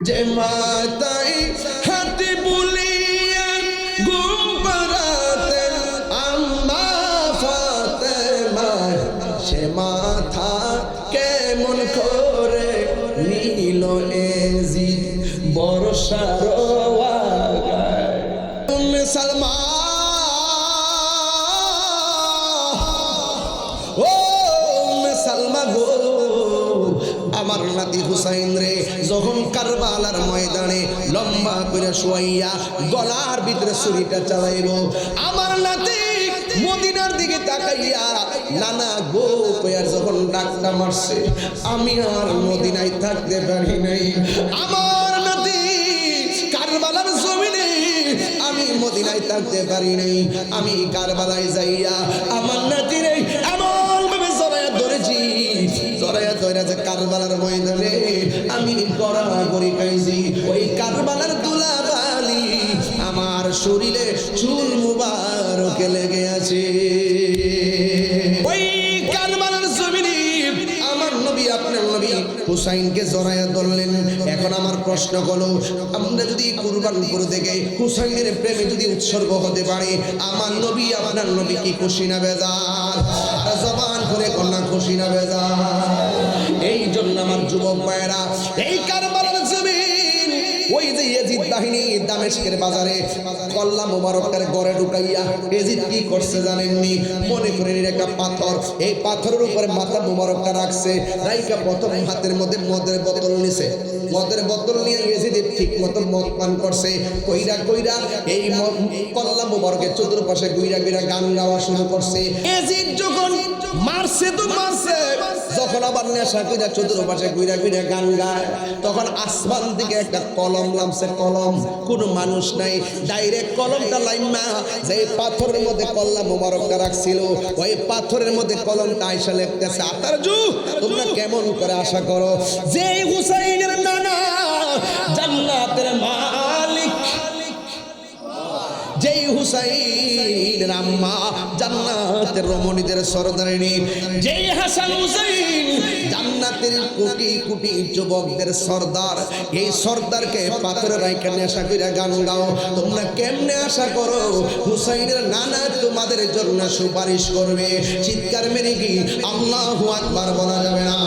যে মাতাই হাতে বুলিয়া ঘুম পাড়াতেন আম্মা ফাতেমা, সে মাথা কেমন করে নিল এজিদ বর্ষার ওয়াগায়। সালমা ও সালমা গো, আমার নাতি হুসাইন রে যখন কারবালার ময়দানে লম্বা করে শুয়াইয়া গলার ভিতরে ছুরিটা চালাইব, আমার নাতি মদিনার দিকে তাকাইয়া নানা গো কইয়ার যখন ডাকটা মারছে, আমি আর মদিনায় থাকতে পারি নাই। আমার নাতি কারবালার জমিনে আমি মদিনায় থাকতে পারি নাই। আমি কারবালায় যাইয়া আমার নাতিরে এমন ভাবে জড়াইয়া ধরেছি, জড়াইয়া ধরে যে কারবালার ময়দানে আমি গড়াগড়ি খাইছি। ওই কারবালার দুলাবালি আমার শরীরে চুল মুবারকে লেগে আছে। ওই কারবালার জমিনে আমার নবী, আপনার নবী হুসাইনকে জড়াইয়া ধরলেন। এখন আমার প্রশ্ন হলো, আমরা যদি কুরবান করে দেখে হুসাইনের প্রেমে যদি উৎসর্গ হতে পারে, আমার নবী আপনার নবী কি খুশি না বেজার? জবান করে কন্যা খুশি না বেজার? এই জন্য আমার যুবক ভাইয়েরা, এই কারবালার জমিন, ওই যে ইয়াজিদ বাহিনী দামেস্কের বাজারে কল্লা মুবারকের ঘরে ঢুকাইয়া ইয়াজিদ কি করছে জানেননি? মনে করেন একটা পাথর, এই পাথরের উপরে মাথা মুবারকটা রাখছে, রাইকা প্রথম হাতের মধ্যে মদের বোতল নিছে। মদের বোতল নিয়ে ইয়াজিদ ঠিক মতো মদ পান করছে। কইরা কইরা এই কল্লা মুবারকের চতুর্পাশে গুইরা গুইরা গান গাওয়া শুরু করছে। ইয়াজিদ যখন মারছে তো মারছে, যখন আবার নেশা কইরা চতুর্পাশে গুইরা গুইরা গান গায়, তখন আসমান থেকে একটা কলম নামছে। কলম, কোনো মানুষ নাই, ডাইরেক্ট কলমটা লাইমা যে পাথরের মধ্যে কল্লা মুবারকটা রাখছিল, ওই পাথরের মধ্যে কলমটা আইসা লিখতেছে, আতারজু তোমরা কেমন করে আশা করো যে হুসাইনের নানা জান্নাতের মালিক, যেই হুসাইনের আম্মা জান্নাতের রমণীদের সরদারিনী, যেই হাসান হুসাইন জান্নাতের কোটি কোটি যুবকদের সর্দার, এই সর্দারকে পাথরে রাইখা নেশা কইরা গান গাও, তোমরা কেমনে আশা করো হুসাইনের নানা তোমাদের জন্য সুপারিশ করবে? চিৎকার মেরে কি আল্লাহু আকবার বলা যাবে না?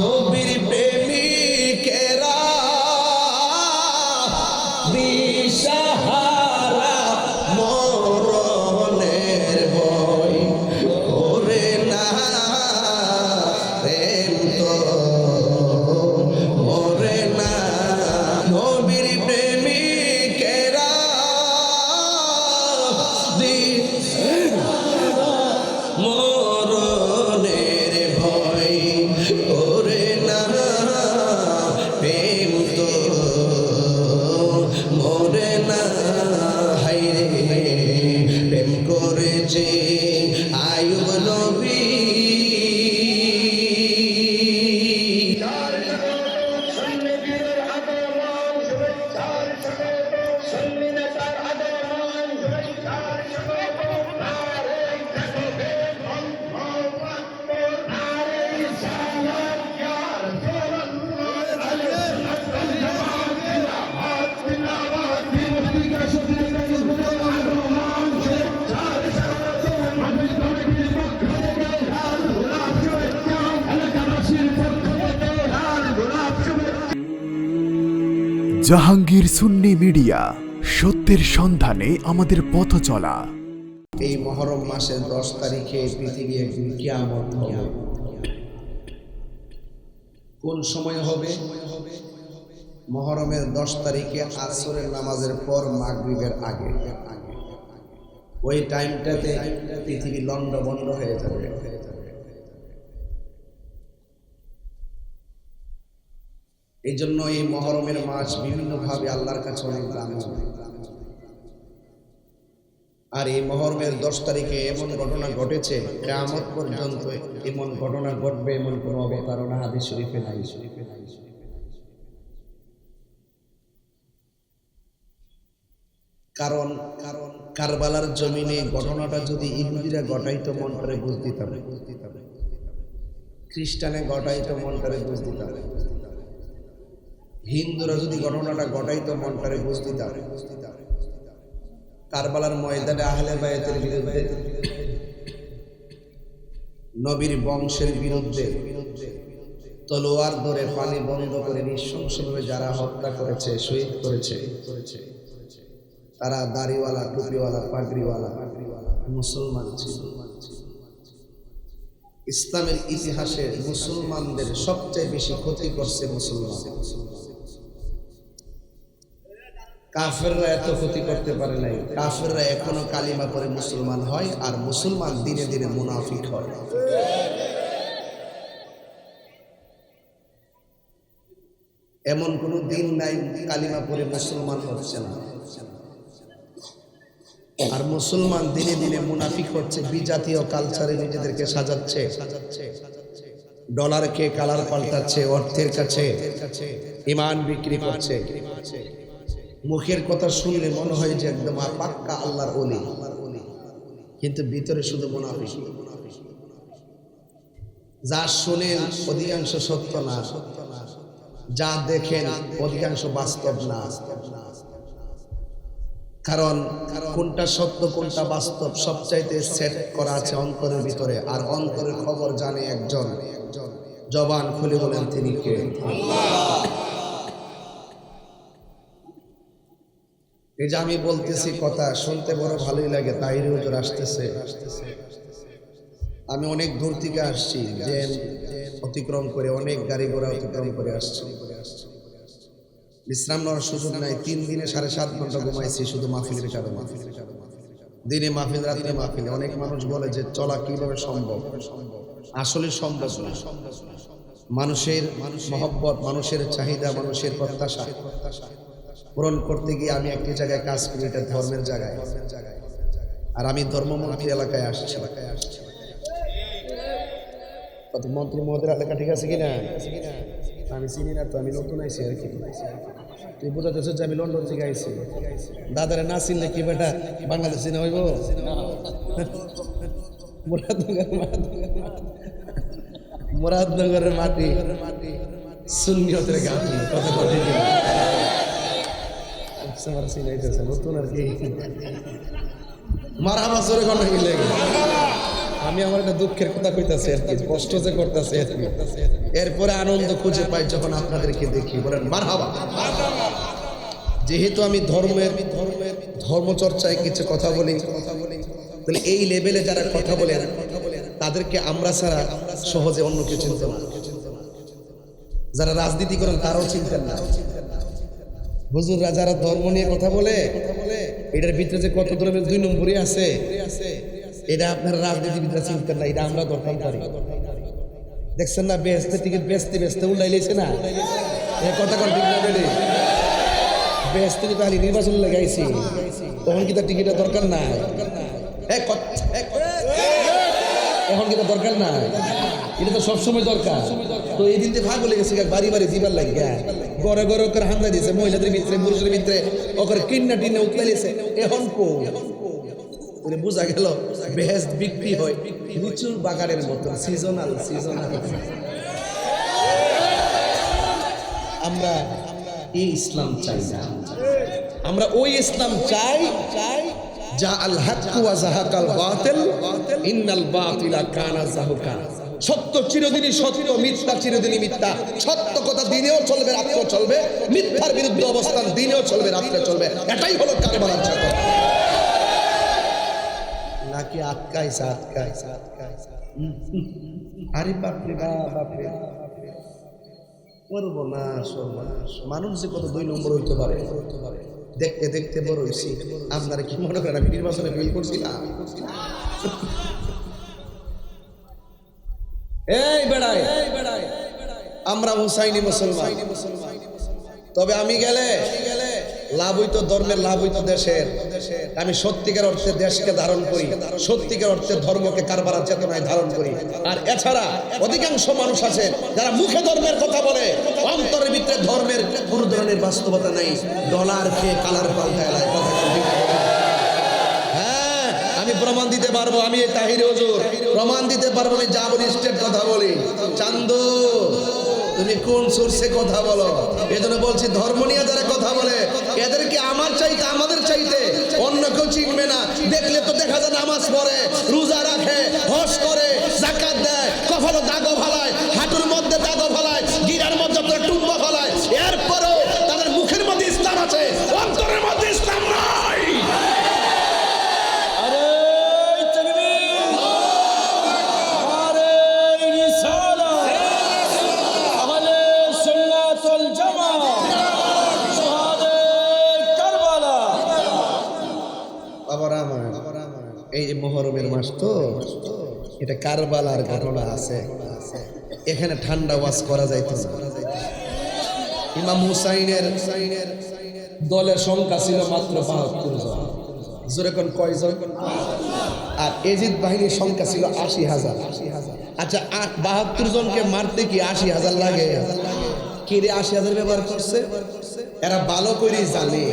নবীর প্রেমিকেরা দিশাহারা মরণের ভয় করে না, প্রেম তো মরে না। নবীর প্রেমিকেরা মরণের ভয় করে না, প্রেম তো মরে না। হায়রে প্রেম করেছে আয়ুব নবী, জাহাঙ্গীর সুন্নি মিডিয়া, সত্যের সন্ধানে আমাদের পথ চলা। এই মহরম মাসের 10 তারিখে পৃথিবী একদিন কিয়ামত হবে। কোন সময় হবে? মহরমের 10 তারিখে আসরের নামাজের পর মাগরিবের আগে। ওই টাইমটাতে পৃথিবী লন্ডভন্ড হয়ে যাবে। এই জন্য এই মহরমের মাস বিভিন্নভাবে আল্লাহর কাছে অনেক দামি। আর এই মহরমের 10 তারিখে এমন ঘটনা ঘটেছে, কিয়ামত পর্যন্ত এমন ঘটনা ঘটবে এমন কোনো অবতারণা হাদিস শরীফে নাই। কারণ কারবালার জমিনে ঘটনাটা যদি ইহুদিরা ঘটাইতো মন করে বুঝ দিতাম, খ্রিস্টানে ঘটাইতো মন করে বুঝ দিতাম। হিন্দুরা যদি ঘটনাটা ঘটাইতো মনটারে বুঝ দিতাম। কারবালার ময়দানে আহলে বায়াতের বিরুদ্ধে, নবীর বংশের বিরুদ্ধে তলোয়ার ধরে পানি বন্ধ করে নৃশংসভাবে যারা হত্যা করেছে, শহীদ করেছে, তারা দাড়িওয়ালা, টুপিওয়ালা, পাগড়িওয়ালা মুসলমান ছিল। ইসলামের ইতিহাসে মুসলমানদের সবচেয়ে বেশি ক্ষতি করছে মুসলমান। কাফেররা এত ক্ষতি করতে পারে নাই। কাফেররা এখনো কালিমা পড়ে মুসলমান হয়, আর মুসলমান দিনে দিনে মুনাফিক হয়। এমন কোনো দিন নাই কালিমা পড়ে মুসলমান হচ্ছে না। আর মুসলমান দিনে দিনে মুনাফিক হচ্ছে, বিজাতীয় কালচারে নিজেদেরকে সাজাচ্ছে, ডলারকে কালার পাল্টাচ্ছে, অর্থের কাছে ঈমান বিক্রি করছে। মুখের কথা শুনলে মনে হয় যে একদম পাক্কা আল্লাহর ওলি, কিন্তু ভিতরে শুধু মুনাফিক। যা শুনেন অধিকাংশ সত্য না, যা দেখেন অধিকাংশ বাস্তব না। কারণ কোনটা সত্য কোনটা বাস্তব সবচাইতে সেট করা আছে অন্তরের ভিতরে, আর অন্তরের খবর জানে একজন। জবান খুলে বলেন তিনি কে? এই যে আমি বলতেছি কথা শুনতে বড় ভালোই লাগে। তাহির হুজুর আসতেছে, আমি অনেক দূর থেকে আসছি, জেল অতিক্রম করে, অনেক গাড়ি ঘোড়া অতিক্রম করে আসছি। বিশ্রাম নেওয়ার সুযোগ নাই। 3 দিনে 7.5 ঘন্টা ঘুমাইছি শুধু মাহফিলের কারণে। দিনে মাহফিল, রাত্রে মাহফিল। অনেক মানুষ বলে যে চলা কিভাবে সম্ভব, আসলে সম্ভব না। মানুষের মহব্বত, মানুষের চাহিদা, মানুষের প্রত্যাশা পূরণ করতে গিয়ে আমি একটি জায়গায় কাজ করি, এটা ধর্মের জায়গায়, আর আমি ধর্মমন্ত্রী এলাকায় আসছি। মন্ত্রী মহোদয়ের এলাকা ঠিক আছে কিনা আমি চিনি না তো, আমি নতুন আইছি আর কি। তুই বোঝাতেছ যে আমি লন্ডন থেকে আইছি। দাদারে না চিনলে কি বেটা বাংলাদেশি না হইব? মুরাদনগরের মাটি সুন্নিয়তের ঘাটি, কথা কথা নতুন আর কি। মারহাবা জোরে কোন মিলে। আমি আমার একটা দুঃখের কথা কইতাছি আর কি, কষ্ট যে করতেছে আর কি। এরপরে আনন্দ খুঁজে পাই যখন আপনাদেরকে দেখি। বলেন মারহাবা। যেহেতু আমি ধর্মচর্চায় কিছু কথা বলি, তাহলে এই লেভেলে যারা কথা বলেন তাদেরকে আমরা ছাড়া সহজে অন্য কেউ চিনত না। যারা রাজনীতি করেন তারাও চিনতেন না। হুজুররা যারা ধর্ম নিয়ে কথা বলে, এটার ভিতরে যে কত ধর্মের 2 নম্বরই আছে, এটা আপনারা রাজনীতিবিদরা চিনতেন না, এটা আমরা ধরতাম পারি। দেখছেন না বেহেশতের টিকিট বেচতে উল্লাই লেছে না, কথা কর ঠিক না বেড়ে। বেহেশত থেকে তাহলে নির্বাচন লাগাইছি, তখন কি তার টিকিটের দরকার নাই? এখন কি তার দরকার নাই? এটা তো সবসময় দরকার। তো এই দিনতে ভাগ হয়ে গেছে, বাড়ি বাড়ি দিবার লাগে, ঘরে ঘরে ওকে হামলা দিয়েছে, মহিলাদের ভিতরে পুরুষের ভিতরে ওকে কিন্না টিনে উতলাইছে। এখন কো বোঝা গেল বেহেশত বিক্রি হয় লিচুর বাগানের মতো, সিজনাল। আমরা এই ইসলাম চাই না, আমরা ওই ইসলাম চাই যা আল হক ওয়া যাহাকাল বাতিল ইন্নাল বাতিলা কানা যাহুকা। সত্য চিরদিনই সত্য, মিথ্যা চিরদিনই মিথ্যা। সত্য কথা দিনেও চলবে, রাত্রেও চলবে। মিথ্যার বিরুদ্ধে অবস্থান দিনেও চলবে, রাত্রে চলবে। এটাই হলো কারবালার জাগরণ। নাকি আটকাইছে? আরে বাপরে বাপরে, করবো না। মানুষ যে কত 2 নম্বর হইতে পারে, দেখতে দেখতে বড় হয়েছি। আপনারা কি মনে করেন আমি নির্বাচনে ফেল করছি না? এই বেড়াই আমরা হুসাইনি মুসলমান। তবে আমি গেলে লাভ হইতো ধর্মের, লাভ হইতো দেশের। আমি সত্যিকার অর্থে দেশকে ধারণ করি, সত্যিকার অর্থে ধর্মকে কারবালার চেতনায় ধারণ করি। আর এছাড়া অধিকাংশ মানুষ আছে যারা মুখে ধর্মের কথা বলে, অন্তরের ভিতরে ধর্মের কোনো ধরনের বাস্তবতা নেই। ডলারকে কালার পাল্টায়। হ্যাঁ, আমি প্রমাণ দিতে পারবো। আমি তাহির হুজুর প্রমাণ দিতে পারবো। আমি যা বলি স্টেট কথা বলি। চান্দু তুমি কোন সোর্সে কথা বলো? এজন্য বলছি ধর্ম নিয়ে যারা কথা বলে এদেরকে আমার চাইতে আমাদের চাইতে অন্য কেউ চিনবে না। দেখলে তো দেখা যায় নামাজ পড়ে, রোজা রাখে, হজ করে, যাকাত দেয়, কপালে দাগও ফালায়, হাঁটুর মধ্যে দাগও ফালায়, গিরার মধ্যে টুম্বা ফালায়, এরপরেও তাদের মুখের মধ্যে ইসলাম আছে, অন্তরের মধ্যে ইসলাম নাই। এই যে মুহররমের মাস তো, এটা কারবালার ঘটনা আছে। এখানে ঠান্ডা ওয়াজ করা যাইতো না। ইমাম হুসাইনের দলের সংখ্যা ছিল মাত্র ৭২ জন। জোরে কোন কয়জন? আর এজিদ বাহিনীর সংখ্যা ছিল ৮০,০০০। আচ্ছা ৭২ জনকে মারতে কি ৮০,০০০ লাগে? কি রে ৮০,০০০ ব্যবহার করছে? এরা ভালো করে জানে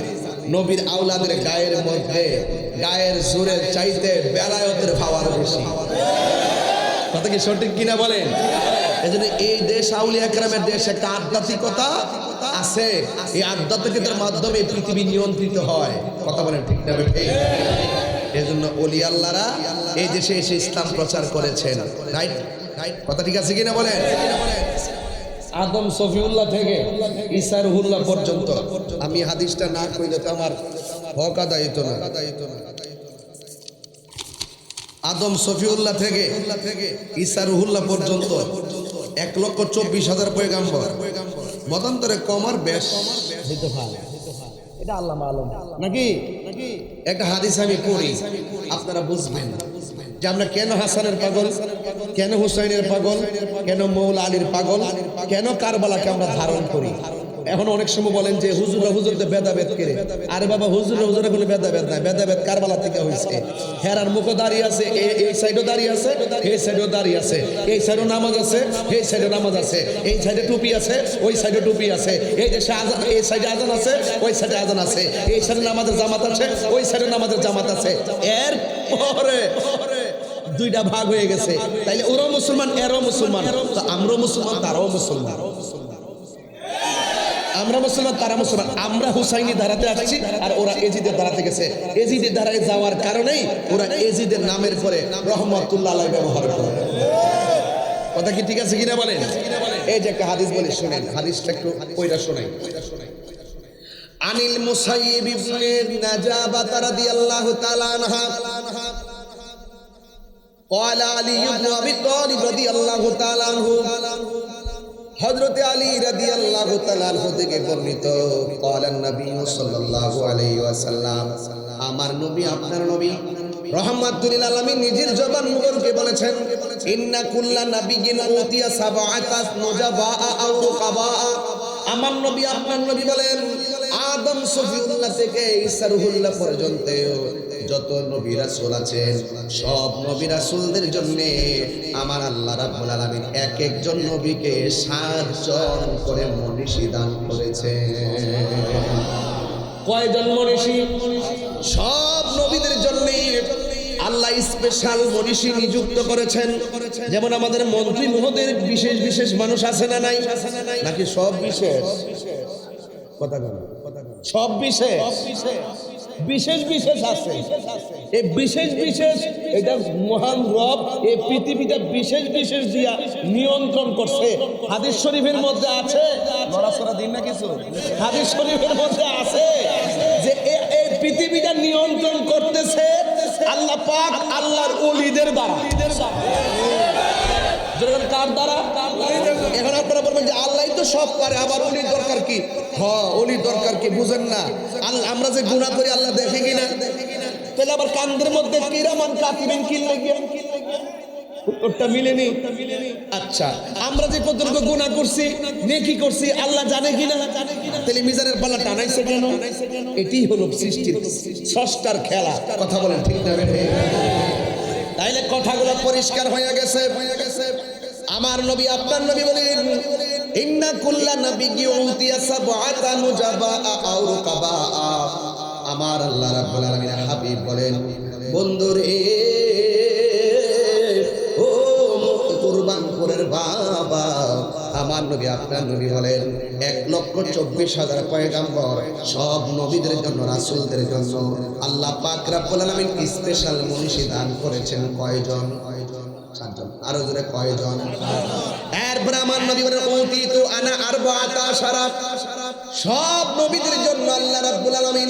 নবীর আওলাদের গায়ের মধ্যে গায়ের জোরের চাইতে বেলায়েতের পাওয়ার বেশি। কথা কি সঠিক কিনা বলেন? এজন্য এই দেশ আউলিয়া কেরামের দেশ, একটা আধ্যাত্মিকতা আছে। এই আধ্যাত্মিকতার মাধ্যমে পৃথিবী নিয়ন্ত্রিত হয়। কথা বলেন ঠিক না ঠিক? এজন্য ওলি আল্লাহরা এই দেশে এসে ইসলাম প্রচার করেছেন। রাইট রাইট, কথা ঠিক আছে কিনা বলেন? আদম সফিউল্লাহ থেকে ঈসা রুহুল্লাহ পর্যন্ত, আমি হাদিসটা না কইলে তো আমার হক আদায় হতো না। আদম সফিউল্লাহ থেকে ঈসা রুহুল্লাহ পর্যন্ত ১,২৪,০০০ পয়গাম্বর। মতান্তরে কমার বেশ হইতে পারে, এটা আল্লাহ মালুম নাকি? একটা হাদিস আমি পড়ি, আপনারা বুঝবেন যে আমরা কেন হাসানের পাগল, কেন হুসাইনের পাগল, কেন মৌলা আলীর পাগল, কেন কারবালাকে আমরা ধারণ করি। এখন অনেক সময় বলেন যে হুজুরদের ভেদাভেদ করে। আরে বাবা, হুজুরে কোনো ভেদাভেদ নাই, ভেদাভেদ কারবালা থেকে হয়েছে। হেরার মুখও দাঁড়িয়ে আছে, এই সাইডও দাঁড়িয়ে আছে, এই সাইডও দাঁড়িয়ে আছে, এই সাইডও নামাজ আছে, এই সাইডও নামাজ আছে, এই সাইডে টুপি আছে, ওই সাইডে টুপি আছে, এই দেশে এই সাইডে আজান আছে, ওই সাইডে আজান আছে, এই সাইডে নামাজের জামাত আছে, ওই সাইডে নামাজের জামাত আছে। এর পরে দুইটা ভাগ হয়ে গেছে। তাইলে ওরাও মুসলমান, এরাও মুসলমান, তো আমরাও মুসলমান, তারাও মুসলমান। আমরা মুসলমান, তারা মুসলমান। আমরা হুসাইনি ধারাতে আসছি আর ওরা এজিদের ধারাতে গেছে। এজিদের ধারায় যাওয়ার কারণেই ওরা এজিদের নামের পরে রহমাতুল্লাহ আলাইহি ব্যবহার করে। কথা কি ঠিক আছে কিনা বলেন? এই যে একটা হাদিস বলি, শুনেন, হাদিসটা একটু পয়রা শোনাই। আনিল মুসাইয়িব ইবনে নাজাবাহ রাদিয়াল্লাহু তাআলা আনহা قال علي بن ابي طالب رضي الله تعالى عنه, হযরত আলী রাদিয়াল্লাহু তাআলা আনহু থেকে বর্ণিত, قال النبي صلى الله عليه وسلم, আমার নবী, আপনার নবী রাহমাতুল লিল আলামিন নিজের জবান মুবারকে বলেছেন, ইন্না কুল্লা নাবিয়্যিন উতিয়া সাবআতাস নুজাবা আও রুকাবা। আমার নবী, আপনার নবী বলেন, আদম সফিউল্লাহ থেকে ঈসা রুহুল্লাহ পর্যন্ত যত নবী রাসূল আছেন, সব নবী রাসূলদের জন্য আমার আল্লাহ রাব্বুল আলামিন এক একজন নবীকে 7 জন করে মনীষী দান করেছেন। কয়জন মনীষী? সব নবীদের জন্য আল্লাহ স্পেশাল মনীষী নিযুক্ত করেছেন। যেমন আমাদের মন্ত্রী মহোদয়ের বিশেষ বিশেষ মানুষ আছে না নাই? নাকি সব বিশেষ? কথা বল, সব বিশেষ, বিশেষ বিশেষ আছে। এই বিশেষ বিশেষ, এটা মহান রব এই পৃথিবীটা বিশেষ বিশেষ দিয়া নিয়ন্ত্রণ করছে। হাদিস শরীফের মধ্যে আছে, নড়াচড়া দিন না কিছু, হাদিস শরীফের মধ্যে আছে যে এই পৃথিবীটা নিয়ন্ত্রণ করতেছে আল্লাহ পাক আল্লাহর ওলিদের দ্বারা। কার দ্বারা? এখন আপনারা বলবেন যে আল্লাহই তো সব পারে, আবার ওলির দরকার কি? হ্যাঁ, ওলির দরকার কি বুঝেন না? আমরা যে গুনাহ করি আল্লাহ দেখে কিনা? তাহলে আবার কান্দের মধ্যে কিরামান কাতিবিন কি লাগিয়া উত্তরটা মিলেনি। আচ্ছা, আমরা যে কতটুকু গুনাহ করছি, নেকি করছি, আল্লাহ জানে কিনা? তাহলে মিজানের পাল্লা টানাইছে কেন? এটাই হলো সৃষ্টির স্রষ্টার খেলা। কথা বলেন ঠিক না? তাইলে কথাগুলো পরিষ্কার হয়ে গেছে। আমার নবী, আপনার নবী বলেন, ইন্না কুল্লা নাবিয়্যিন উতিয়া সাবআতা নুজাবা আও রুকাবা। আমার আল্লাহ রাব্বুল আলামিন হাবিব বলেন, বন্ধুরে, ও কুরবানপুরের বাবা, আমার নবী আপনার নবী বলেন 1,24,000 পয়গাম্বর সব নবীদের জন্য রাসূলদের জন্য আল্লাহ পাক রব্বুল আলামিন স্পেশাল মনীষী দান করেছেন কয়জন? 7জন। আরো জোরে কয়জন? এরপর আমার নবী বলেন উতিতু আনা আরবাআতা আশারা সব নবীদের জন্য আল্লাহ রাব্বুল আলামিন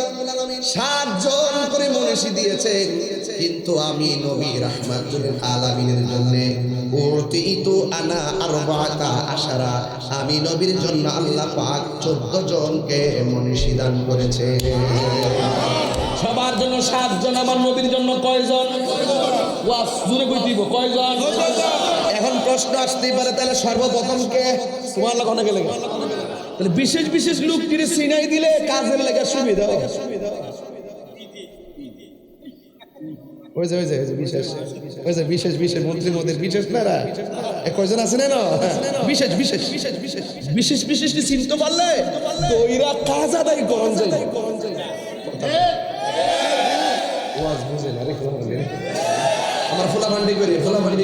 7 জন করে মনীষী দিয়েছেন, কিন্তু আমি নবী রাহমাতুল আলামিনের জন্য উতিতু আনা আরবাআতা আশারা আমি নবীর জন্য আল্লাহ পাক 14 জনকে মনীষী দান করেছে। সবার জন্য 7 জন, আমার নবীর জন্য কয়জন? ওয়াস জুড়ে কই দিব কয়জন? এখন প্রশ্ন আসতেই পারে তাহলে সর্বপ্রথম কে? সুবহানাল্লাহ কোনে গেলে তাহলে বিশেষ বিশেষ লোক কিরে সিনাই দিলে কাজের লাগা সুবিধা বিশেষ মন্ত্রী মোদের বিশেষ না কয়জন আছে না বিশেষ বিশেষ বিশেষ বিশেষ বিশেষ বিশেষ কি চিনতে পারলে দইরা কাজ আদায় করন যাই। ওয়াজ বুঝে না রে আমার ফোলাভান্ডি করি ফোলাভান্ডি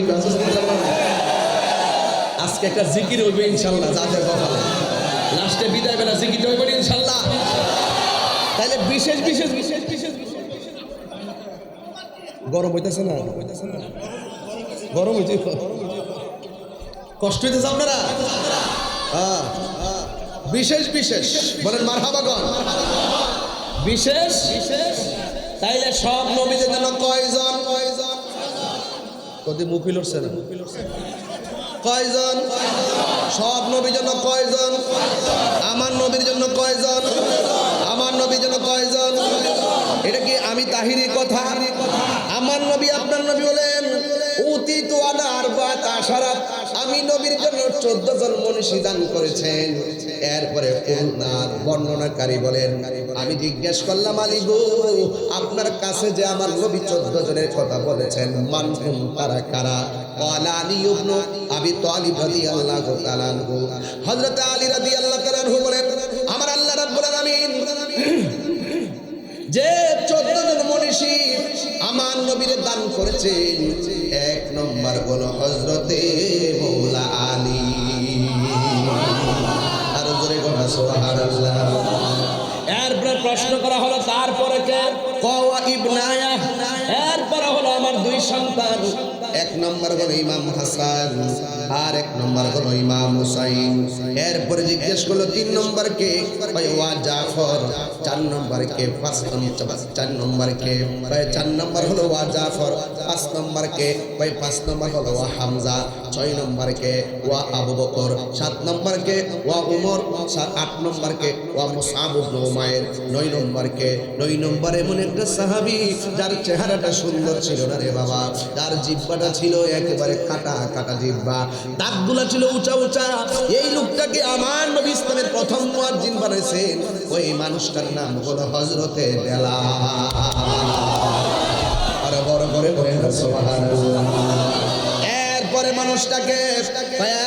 আজকে একটা জিকির হইবে ইনশাআল্লাহ, যাদের কপালে লাস্টে বিদায় বেলা জিকির হইবে ইনশাআল্লাহ। তাহলে বিশেষ বিশেষ বিশেষ বিশেষ গরম হইতেছে না? গরম হইতে কষ্ট হইতেছে আপনারা? বিশেষ বিশেষ বলেন মারহাবাগন। বিশেষ তাইলে সব নবীদের জন্য কয়জন? কদি মুফিল হচ্ছে না? কয়জন? সব নবীর জন্য কয়জন? আমার নবীর জন্য কয়জন? আমার নবীর জন্য কয়জন? এটা কি আমি তাহিরি কথা? আমার নবী আপনার নবী বলেন উতিতু আনা আরবাআতা আশারা আমি নবীর জন্য 14 জন মনীষী দান করেছেন। এরপরে উনার বর্ণনাকারী বলেন আমি জিজ্ঞেস করলাম আলী গো আপনার কাছে যে আমার নবী 14 জনের কথা বলেছেন মানহুম তারা কারা? ক্বালা আলী ইবনে আবি তালিব রাদিয়াল্লাহু তাআলা আনহু হযরত আলী রাদিয়াল্লাহু তাআলা আনহু বলেন আমার আল্লাহ রাব্বুল আলামিন যে 14 জন মনীষী আমার নবীর দান করেছেন 1 নম্বর হলো হযরতে মওলা আলী। আর জোরে গো সুবহানাল্লাহ। এরপরে প্রশ্ন করা হলো তারপরে কে? কওয়া ইবনায়া। এরপরে হলো আমার 2 সন্তান। 1 নম্বর হলো ইমাম হাসান আর 1 নম্বর হলো ইমাম হুসাইন। এরপরে জিজ্ঞেস করলো 3 নম্বর কে? ওয়া জাফর। 4 নম্বর কে? 4 নম্বর কে? 4 নম্বর হলো ওয়া জাফর। 5 নম্বর কে? 5 নম্বর হলো ওয়া হামজা। 6 নম্বর কে? ওয়া আবু বকর। 7 নম্বর কে? ওয়া উমর। 8 নম্বর কে? ওয়া মুসআব ইবনে উমাইর। 9 নম্বর কে? 9 নম্বর এমন একটা সাহাবী যার চেহারাটা সুন্দর ছিল না রে বাবা, তার জিহ্বাটা ছিল একেবারে কাটা কাটা জিহ্বা, দাঁতগুলো ছিল উঁচা উঁচা। এই লোকটাকে আমার নবী ইসলামের প্রথম মুয়াজ্জিন বানাইছেন। ওই মানুষটার নাম হলো হযরতে বেলাল। আর বড় করে বলেন সুবহানাল্লাহ। এরপরে মানুষটাকে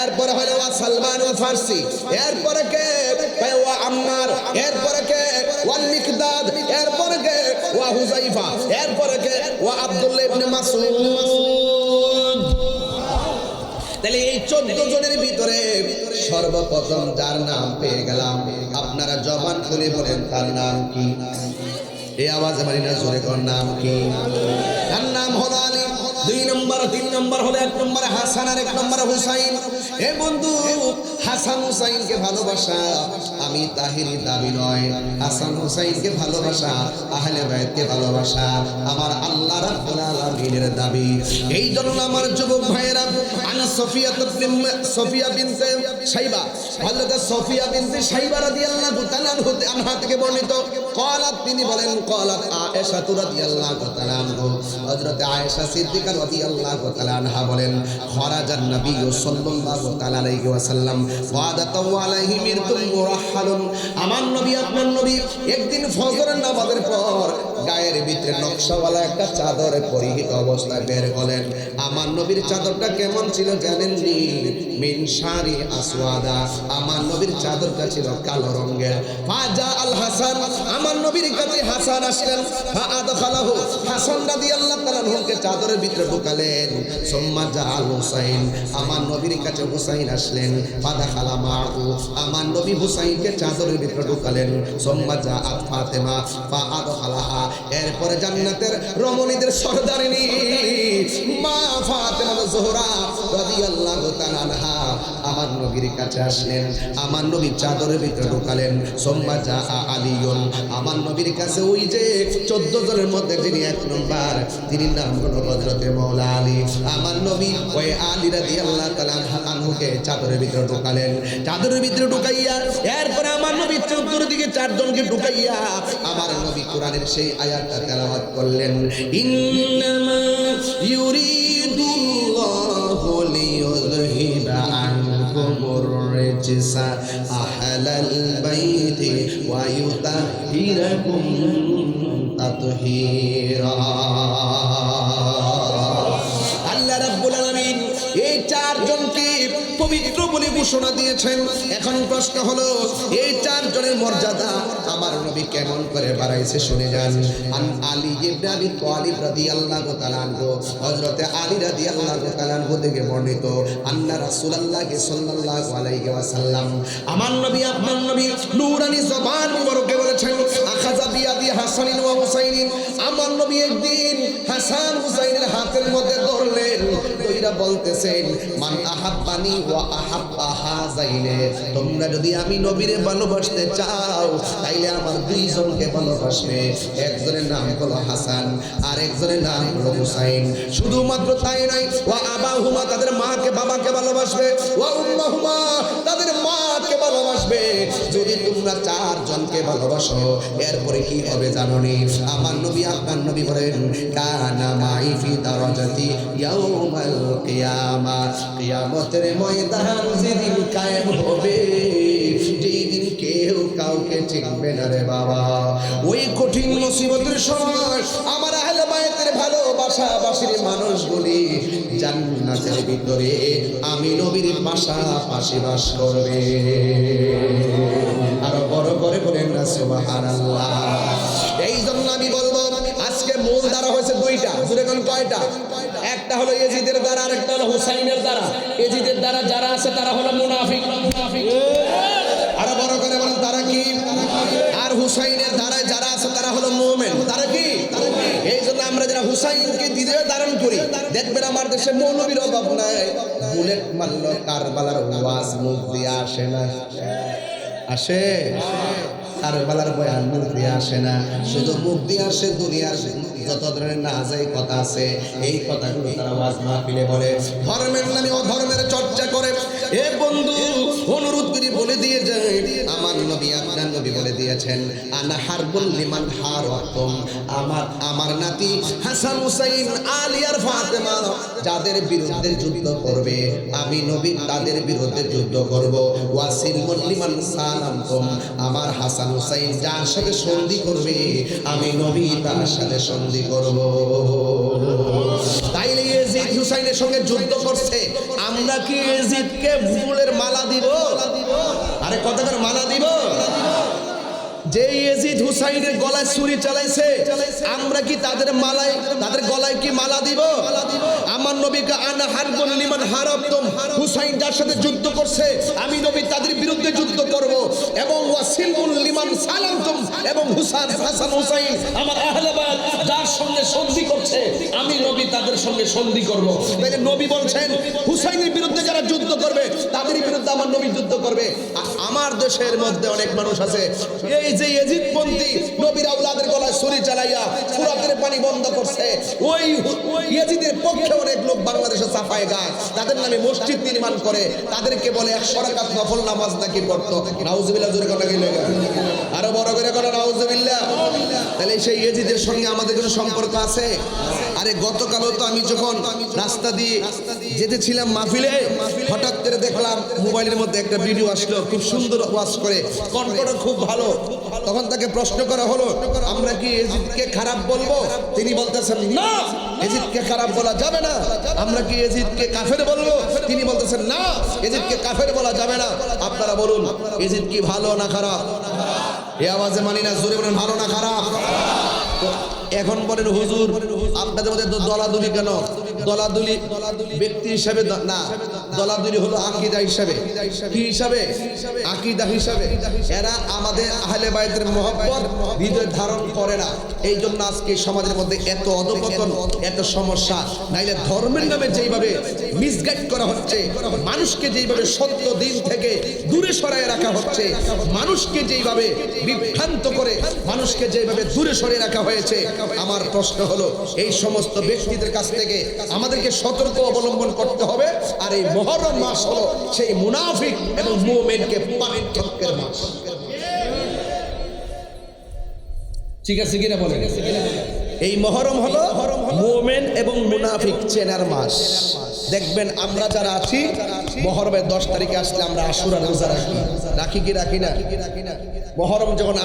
এরপরে হলো ওয়া সালমান ওয়া ফারসি। এরপরে কে? ওয়া আম্মার। এরপরে কে? ওয়াল মিকদাদ। এরপরে কে? ওয়া হুযাইফা। এরপরে কে? ওয়া আব্দুল্লাহ ইবনে মাসউদ। তাহলে এই 14 জনের ভিতরে সর্বপ্রথম যার নাম পেয়ে গেলাম আপনারা জবান খুলে বলেন তার নাম কি? এই আওয়াজে মানি না জোরে কোন নাম কি? তার নাম হলো আলী। 2 নম্বর 3 নম্বর হলো 1 নম্বর হাসান আর 1 নম্বর হুসাইন। হে বন্ধু হাসান হুসাইনকে ভালোবাসা আমি তাহিরি দাবি নয়, হাসান হুসাইনকে ভালোবাসা আহলে বাইতকে ভালোবাসা আমার আল্লাহ রাব্বুল আলামিনের দাবি। এই জন্য আমার যুবক ভাইয়েরা আনা সফিয়া বিনতে শাইবা হযরত সফিয়া বিনতে শাইবা রাদিয়াল্লাহু তাআলা আনহা থেকে বর্ণিত ক্বালাত তিনি বলেন ক্বালাত আয়েশা রাদিয়াল্লাহু তাআলা আনহা হযরত আয়েশা সিদ্দিকা রাদিয়াল্লাহু তাআলা আনহা বলেন খরাজান নবী সাল্লাল্লাহু তাআলা আলাইহি ওয়াসাল্লাম ওয়াদাতু আলাইহি মিরতুম মুরাহহালুন আমার নবী আপনার নবী একদিন ফজরের নামাজের পর পায়ের ভিতরে নকশাওয়ালা একটা চাদর পরিহিত অবস্থায় বের হলেন। আমার নবীর চাদরটা কেমন ছিল জানেন নি? মিন শারি আসওয়াদা, আমার নবীর চাদরটা ছিল কালো রঙের। ফাজা আল হাসান, আমার নবীর কাছে হাসান আসলেন। ফাআদখালাহু, হাসান রাদিয়াল্লাহু তাআলা আনহুকে চাদরের ভিতরে ঢুকালেন। সুম্মা জা আল হুসাইন, আমার নবীর কাছে হুসাইন আসলেন। ফাদাখালা মাহু, আমার নবী হুসাইনকে চাদরের ভিতরে ঢুকালেন। সুম্মা জা আত ফাতেমা ফাআদখালাহা, এরপরে জান্নাতের রমণীদের সরদারিনী মা ফাতেমা জোহরা রাদিয়াল্লাহু তাআলা আনহা আমার নবীর কাছে আসলেন। আমার নবী চাদরের ভিতরে ঢুকালেন। সুম্মা জা আলিয়ুন, আমার নবীর কাছে ওই যে 14 জনের মধ্যে যিনি 1 নম্বর, তিনি নাম হলো হযরতে মাওলা আলী। আমার নবী ওই আলী রাদিয়াল্লাহু তাআলা আনহুকে চাদরের ভিতরে ঢুকালেন। চাদরের ভিতরে ঢুকাইয়া এরপরে আমার নবী চতুর্দিকে 4 জনকে ঢুকাইয়া আমার নবী কোরআনের সেই আয়াতটা তেলাওয়াত করলেন। ইন্নামা ইউরিদুল্লাহু লিইয়ুযহিবা আনকুমুর রিজসা আহলাল বাইতি ওয়া ইউতাহহিরাকুম তাতহীরা। আল্লাহ রাব্বুল আলামিন এই 4 জনকে পবিত্র বলে ঘোষণা দিয়েছেন। এখন প্রশ্ন হলো, এই 4 জনের মর্যাদা আমার নবী কেমন করে বাড়াইছে শুনে যান। আন আলী ইবনে আবি তালিব রাদিয়াল্লাহু তাআলা আনহু, হযরত আলী রাদিয়াল্লাহু তাআলা আনহু থেকে বর্ণিত, আন্না রাসূলুল্লাহ সাল্লাল্লাহু আলাইহি ওয়াসাল্লাম, আমার নবী আপনার নবী নূরানি জবান মুবারকে বলেছেন, আখাযা বিয়াদি হাসানিন ওয়া হুসাইনিন, আমার নবী একদিন হাসান হুসাইনের হাতের মধ্যে ধরলেন, কইরা বলতেছেন, মান আহাব্বানি ওয়া আহাব্বা হাযাইনে, তোমরা যদি আমি নবীরে ভালোবাসতে চাও তাইলে আমার 2 জনকে ভালোবাসবে। একজনের নাম হলো হাসান আর একজনের নাম হলো হুসাইন। শুধুমাত্র তাই নয়, ওয়া আবাহুমা, তাদের মাকে বাবাকে ভালোবাসবে, ওয়া উম্মাহুমা, তাদের মাকে ভালোবাসবে। যদি তোমরা 4 জনকে ভালোবাসো এরপরে কি হবে জানো নি? আমার নবী আপনার নবী বলেন, কানা মাই ফি দারাজাতি ইয়াউমাল কিয়ামা, কিয়ামতের ময়দান যেদিন কায়েম হবে, যেই দিন কেউ কাউকে চিনবে না রে বাবা, ওই কঠিন মুসিবতের সময় আমার আহলে বায়তের ভালোবাসাবাসীর মানুষগুলি জান্নাতের ভিতরে আমি নবীর পাশাপাশি বাস করবে। আরো বড় করে বলেন না সুবহানাল্লাহ। এই জন্য আমি বলবো, আজকে মূল দ্বারা হয়েছে 2টা। জুড়ে কোন কয়টা? একটা হলো ইয়াজিদের দ্বারা, আর একটা হলো হুসাইনের দ্বারা। ইয়াজিদের দ্বারা যারা আছে তারা হলো মুনাফিক। আরো বড় করে বলেন তারা কি? আর হুসাইনের দ্বারা যারা আছে তারা হলো মুমিন। তারা কি? এই জন্য আমরা যারা হুসাইনকে হৃদয়ে ধারণ করি, দেখবেন আমার দেশে মৌলবীর অভাব নাই। বুলেট মারল কারবালার ওয়াজ মুখ দিয়ে আসে না, আসে? কারবালার বয়ান মুখ দিয়ে আসে না, শুধু মুখ দিয়ে আসে দুনিয়ার যত ধরনের নাজাই কথা আছে, এই কথাগুলো তারা ওয়াজ মাহফিলে বলে, ধর্মের নামে অধর্মের চর্চা করে। এ বন্ধু, অনুরোধ করে বলে দিয়ে যায়, আমার নবী আপনার নবী বলে দিয়েছেন, আনা হারবুল লিমান হারাতুম, আমার নাতি হাসান হুসাইন আলী আর ফাতেমা যাদের বিরুদ্ধে যুদ্ধ করবে আমি নবী তাদের বিরুদ্ধে যুদ্ধ করব। ওয়াসিলমুল লিমান সালামতুম, আমার হাসান হুসাইন যার সাথে সন্ধি করবে আমি নবী তার সাথে সন্ধি করব। তাইলে ইয়াজিদ হুসাইনের সঙ্গে যুদ্ধ করছে, আমরা কি ইয়াজিদকে ফুলের মালা দিব? আরে কত করে মালা দিব? যে ইয়াজিদ হুসাইনের গলায় ছুরি চালাইছে, আমরা কি তাদের গলায় কি মালা দিব? আমার নবীকে আনা হারবুল লিমান হারাবতুম, হুসাইন যার সাথে যুদ্ধ করছে আমি নবী তাদের বিরুদ্ধে যুদ্ধ করব। এবং ওয়াসিলমুল লিমান সালামতুম, এবং হাসান হুসাইন আমার আহলে বায়াত যার সঙ্গে সন্ধি করছে আমি নবী তাদের সঙ্গে সন্ধি করব। তাই নবী বলছেন, হুসাইনের বিরুদ্ধে যারা যুদ্ধ করবে তাদের বিরুদ্ধে আমার নবী যুদ্ধ করবে। আমার দেশের মধ্যে অনেক মানুষ আছে, এই যে ইয়াজিদপন্থী নবীর আওলাদের গলায় ছুরি চালাইয়া ফুরাতের পানি বন্ধ করছে, ওই ইয়াজিদের পক্ষে অনেক লোক বাংলাদেশে চাপায় গায়, তাদের নামে মসজিদ নির্মাণ করে, তাদেরকে বলে 100 রাকাত নফল নামাজ নাকি পড়তো। নাউজুবিল্লাহ, জোরে কথা গেলে আরো বড় করে কথা নাউজুবিল্লাহ। তাহলে সেই ইয়াজিদের সঙ্গে আমাদের কোনো সম্পর্ক আছে? আরে গতকালও তো আমি যখন রাস্তা দিয়ে যেতেছিলাম মাহফিলে, হঠাৎ করে দেখলাম মোবাইলের মধ্যে একটা ভিডিও আসলো, খুব সুন্দর ওয়াজ করে, কণ্ঠটা খুব ভালো। তখন তাকে প্রশ্ন করা হলো, আমরা কি এজিদকে খারাপ বলবো? তিনি বলতেছেন না, এজিদকে খারাপ বলা যাবে না। আমরা কি এজিদকে কাফের বলবো? তিনি বলতেছেন না, এজিদকে কাফের বলা যাবে না। আপনারা বলুন, এজিদ কি ভালো না খারাপ? এই আওয়াজে মানি না, জোরে বলেন ভালো না খারাপ? এখন বলেন হুজুর, আপনাদের মধ্যে দলাদলি কেন? দলাদলি ব্যক্তি হিসাবে না, দলাদলি হলো আকীদা হিসাবে। কি হিসাবে? আকীদা হিসাবে। এরা আমাদের আহলে বাইতের মহব্বত হৃদয়ে ধারণ করে না। এই জন্য আজকে সমাজের মধ্যে এত অধপতন, এত সমস্যা। নাইলে ধর্মের নামে যেইভাবে মিসগাইড করা হচ্ছে, মানুষকে যেইভাবে সত্য দিন থেকে দূরে সরায় রাখা হচ্ছে, মানুষকে যেইভাবে বিভ্রান্ত করে মানুষকে যেভাবে দূরে সরিয়ে রাখা হয়েছে, আমার প্রশ্ন হলো এই সমস্ত ব্যক্তিদের কাছ থেকে আমাদেরকে সতর্ক অবলম্বন করতে হবে। আর এই মুহররম মাস হলো সেই মুনাফিক এবং মুমিনকে পার্থক্যের মাস। ঠিক আছে কিনা বলেন? এই মুহররম হলো মুমিন এবং মুনাফিক চেনার মাস। দেখবেন আমরা যারা আছি, মুহররমের 10 তারিখে আসলে আমরা আশুরা রোজা রাখি, রাখি কি রাখি না? মুহররম যখন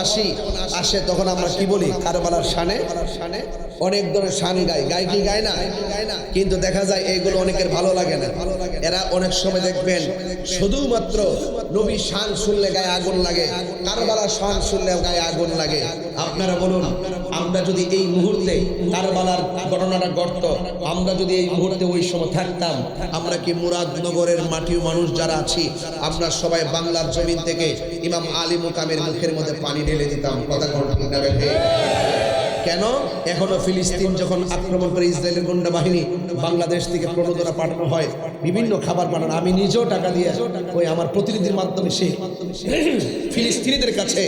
আসে তখন আমরা কি বলি? কারবালার শানে অনেক ধরনের শান গাই কি গায় না? কিন্তু দেখা যায় এইগুলো অনেকের ভালো লাগে না। এরা অনেক সময় দেখবেন শুধুমাত্র নবী শান শুনলে গায়ে আগুন লাগে, কারবালার শান শুনলে গায়ে আগুন লাগে। আপনারা বলুন, আমরা যদি এই মুহূর্তে কারবালার ঘটনাটা ঘটতো, আমরা যদি এই মুহূর্তে ওই সময় থাকতাম, আমরা কি মুরাদনগরের মাটির মানুষ যারা আছি, আমরা সবাই বাংলার জমিন থেকে ইমাম আলী মুকামের মুখের মধ্যে পানি ঢেলে দিতাম? কথা ঠিক না বেঠে? কেন? এখনো ফিলিস্তিন যখন আক্রমণ করে ইসরায়েলের গুন্ডা বাহিনী, বাংলাদেশ থেকে প্রণোদনা পাঠানো হয়, বিভিন্ন খাবার পাঠানো, আমি নিজেও টাকা দিয়ে ওই আমার প্রতিনিধির মাধ্যমে সেই ফিলিস্তিনিদের কাছে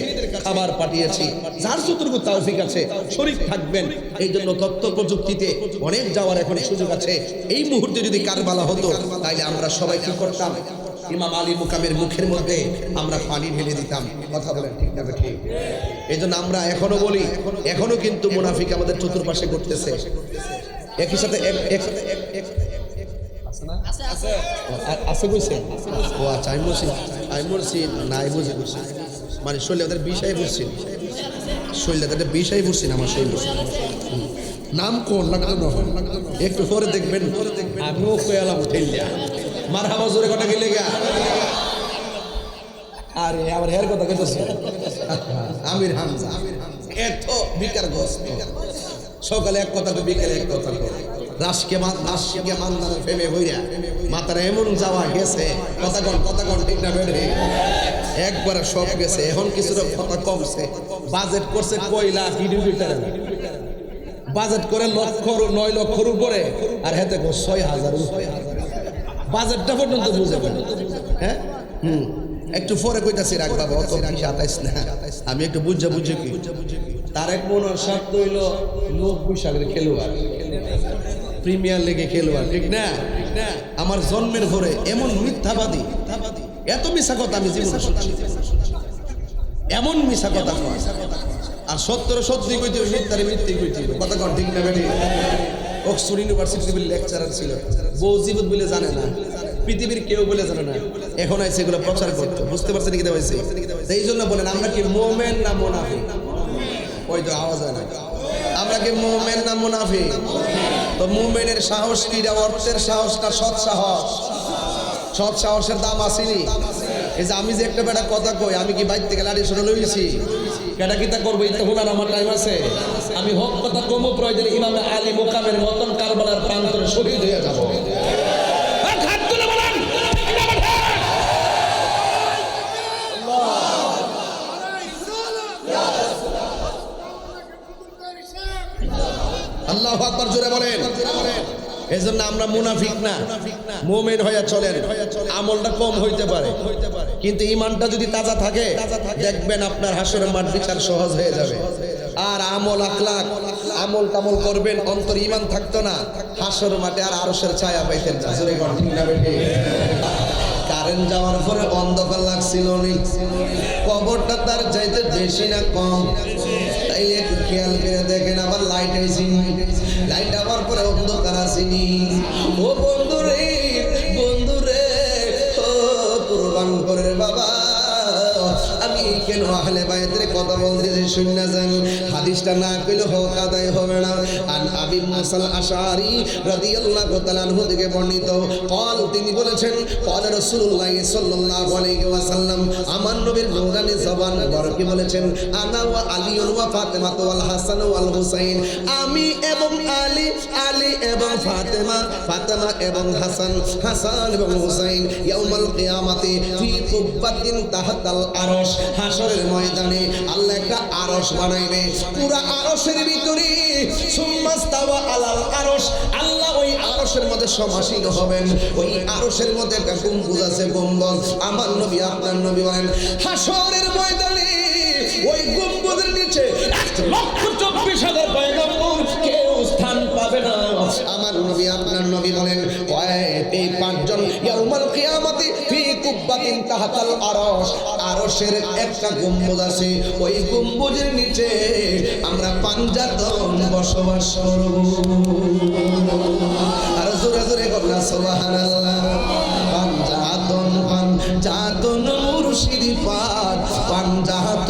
খাবার পাঠিয়েছি। যার যতটুকু তৌফিক আছে শরীক থাকবেন। এই জন্য তথ্য প্রযুক্তিতে অনেক যাওয়ার এখন সুযোগ আছে। এই মুহূর্তে যদি কারবালা হতো, তাইলে আমরা সবাই কি করতাম? ইমাম আলী মুকামের মুখের মধ্যে আমরা পানি ঢেলে দিতাম। কথা বলেন ঠিক না ঠিক? এই জন্য আমরা এখনো বলি, এখনো কিন্তু মুনাফিক আমাদের চতুর্পাশে ঘটতেছে। একই সাথে আছে বুঝছে? ও আচ্ছা, আমি বলছি না, বুঝে বুঝছি মানে শৈলে ওদের বিষয় বুঝছি, শৈলে তাদের বিষয় বুঝছি না। আমার শৈল নাম কোন লাগানো একটু পরে দেখবেন, আমিও কয়ালাম ঠেলিয়া মার হাবা জোরে কথা গেলে গা। আরে আমার হের কথা কইতেছে আমির হামজা, এত বিকার গোস্ত, সকালে এক কথা তো বিকেলে এক কথা। রাশকে মান্দানের ফেমে হইয়া মাথার এমন যাওয়া গেছে, কথা কন ঠিক না বেড়ে একবারে সব গেছে। এখন কিছুটা কথা কমছে। বাজেট করছে কয়লা লিটার, বাজেট করে 9 লক্ষর উপরে, আর হেতে 6,000 উপরে। বাজেটটা পর্যন্ত বুঝে পারেন। হ্যাঁ, একটু পরে কইতাছি রাখবা, অত বেশি আতাইস না। আমি একটু বুঝে কি তার এক মন শর্ত হইল 90 সালের খেলোয়াড়, প্রিমিয়ার লিগে খেলোয়াড়, ঠিক না? আমার জন্মের পরে এমন মিথ্যাবাদী, এত মিথ্যা কথা আমি জীবনে শুনছি, এমন মিথ্যা কথা। আর সত্তর সত্যি কইতে মিথ্যারে মিথ্যে কইতে, কথা কন ঠিক না বেটি? অক্সফোর্ড ইউনিভার্সিটির লেকচারার ছিল, বউ জীবন বলে জানে না, পৃথিবীর কেউ বলে জানে না, এখন আইসে এগুলো প্রচার করতে। বুঝতে পারছেন কি দেওয়া হয়েছে? এই জন্য বলেন, আমরা কি মুমিন না মুনাফিক? ওই তো আওয়াজ হয় না। আমরা কি মুমিন না মুনাফিক? তো মুমিনের সাহস কি? অর্থের সাহস না সৎ সাহস? সৎ সাহসের দাম আসেনি। এই যে আমি যে একটা বেটা কথা কই, আমি কি বাইর থেকে লাড়ি শুনে লইছি? কেটা কিতা করবো? এটা বলার আমার টাইম আছে? আমি হক কথা কমো, প্রয়োজনে ইমাম আলী মুকামের মতন কারবালার প্রান্তরে শহীদ হয়ে যাবো। আল্লাহু আকবার জোরে বলেন। এই জন্য আমরা মুনাফিক না, মুমিন হয়ে চলেন। আমলটা কম হইতে পারে, কিন্তু ঈমানটা যদি তাজা থাকে, দেখবেন আপনার হাসরের মাঠ বিচার সহজ হয়ে যাবে। আর আমল আখলাক, আমল তামল করবেন, অন্তর ঈমান থাকতো না, হাসর মাঠে আর আরশের ছায়া পাইতেন না। জোরে বলেন ঠিক না বেঠি? কারেন্ট যাওয়ার পরে অন্ধকার লাগছিল, কবরটা তার চাইতে বেশি না কম? তাই একটু খেয়াল করে দেখেন, আবার লাইট আইসিনি, লাইট আবার পরে অন্ধকার আসেনি। ও বন্ধুরে, বন্ধুরে, ও কুরবান করে বাবা, আমি কেন আহলে বাইতের কথা বলতেছি শুনে যান, হাদিসটা না কইলে হক আদায় হবে না। আন আবি মুসাল আশআরী রাদিয়াল্লাহু তাআলা আনহু থেকে বর্ণিত قال তিনি বলেছেন قال রাসূলুল্লাহ সাল্লাল্লাহু আলাইহি ওয়াসাল্লাম, আমার নবীর নূরানি জবান বরকে বলেছেন, আনা ওয়া আলী ওয়া ফাতেমা ওয়াল হাসান ওয়াল হুসাইন, আমি এবং আলী, আলী এবং ফাতেমা, ফাতেমা এবং হাসান, হাসান এবং হুসাইন ইয়াউমাল কিয়ামাতি ফি কুব্বাতিন তাহতাল আরশ, হাশরের ময়দানে আল্লাহ একটা আরশ বানাইবে, পুরা আরশের ভিতরে সুম্মাস্তাওয়া আলাল আরশ, আল্লাহ ওই আরশের মধ্যে সমাসীন হবেন। ওই আরশের মধ্যে একটা গম্বুজ আছে, গম্বুজ। আমার নবী আপনার নবী বলেন হাশরের ময়দানে ওই গম্বুজের নিচে 1,24,000 পয়গম্বর কেউ স্থান পাবে না। আমার নবী আপনার নবী বলেন এই পাঁচজন ইয়াউমাল কিয়ামতি ফি কুব্বাতিন তাহতাল আরশ, আরশের একটা গম্বুজ আছে, ওই গম্বুজের নিচে আমরা পাঁচজন বসবাস করব। আর জোরে জোরে বলনা সুবহানাল্লাহ। পাঁচজন পাঁচজন মুর্শিদ পাক, পাঁচজন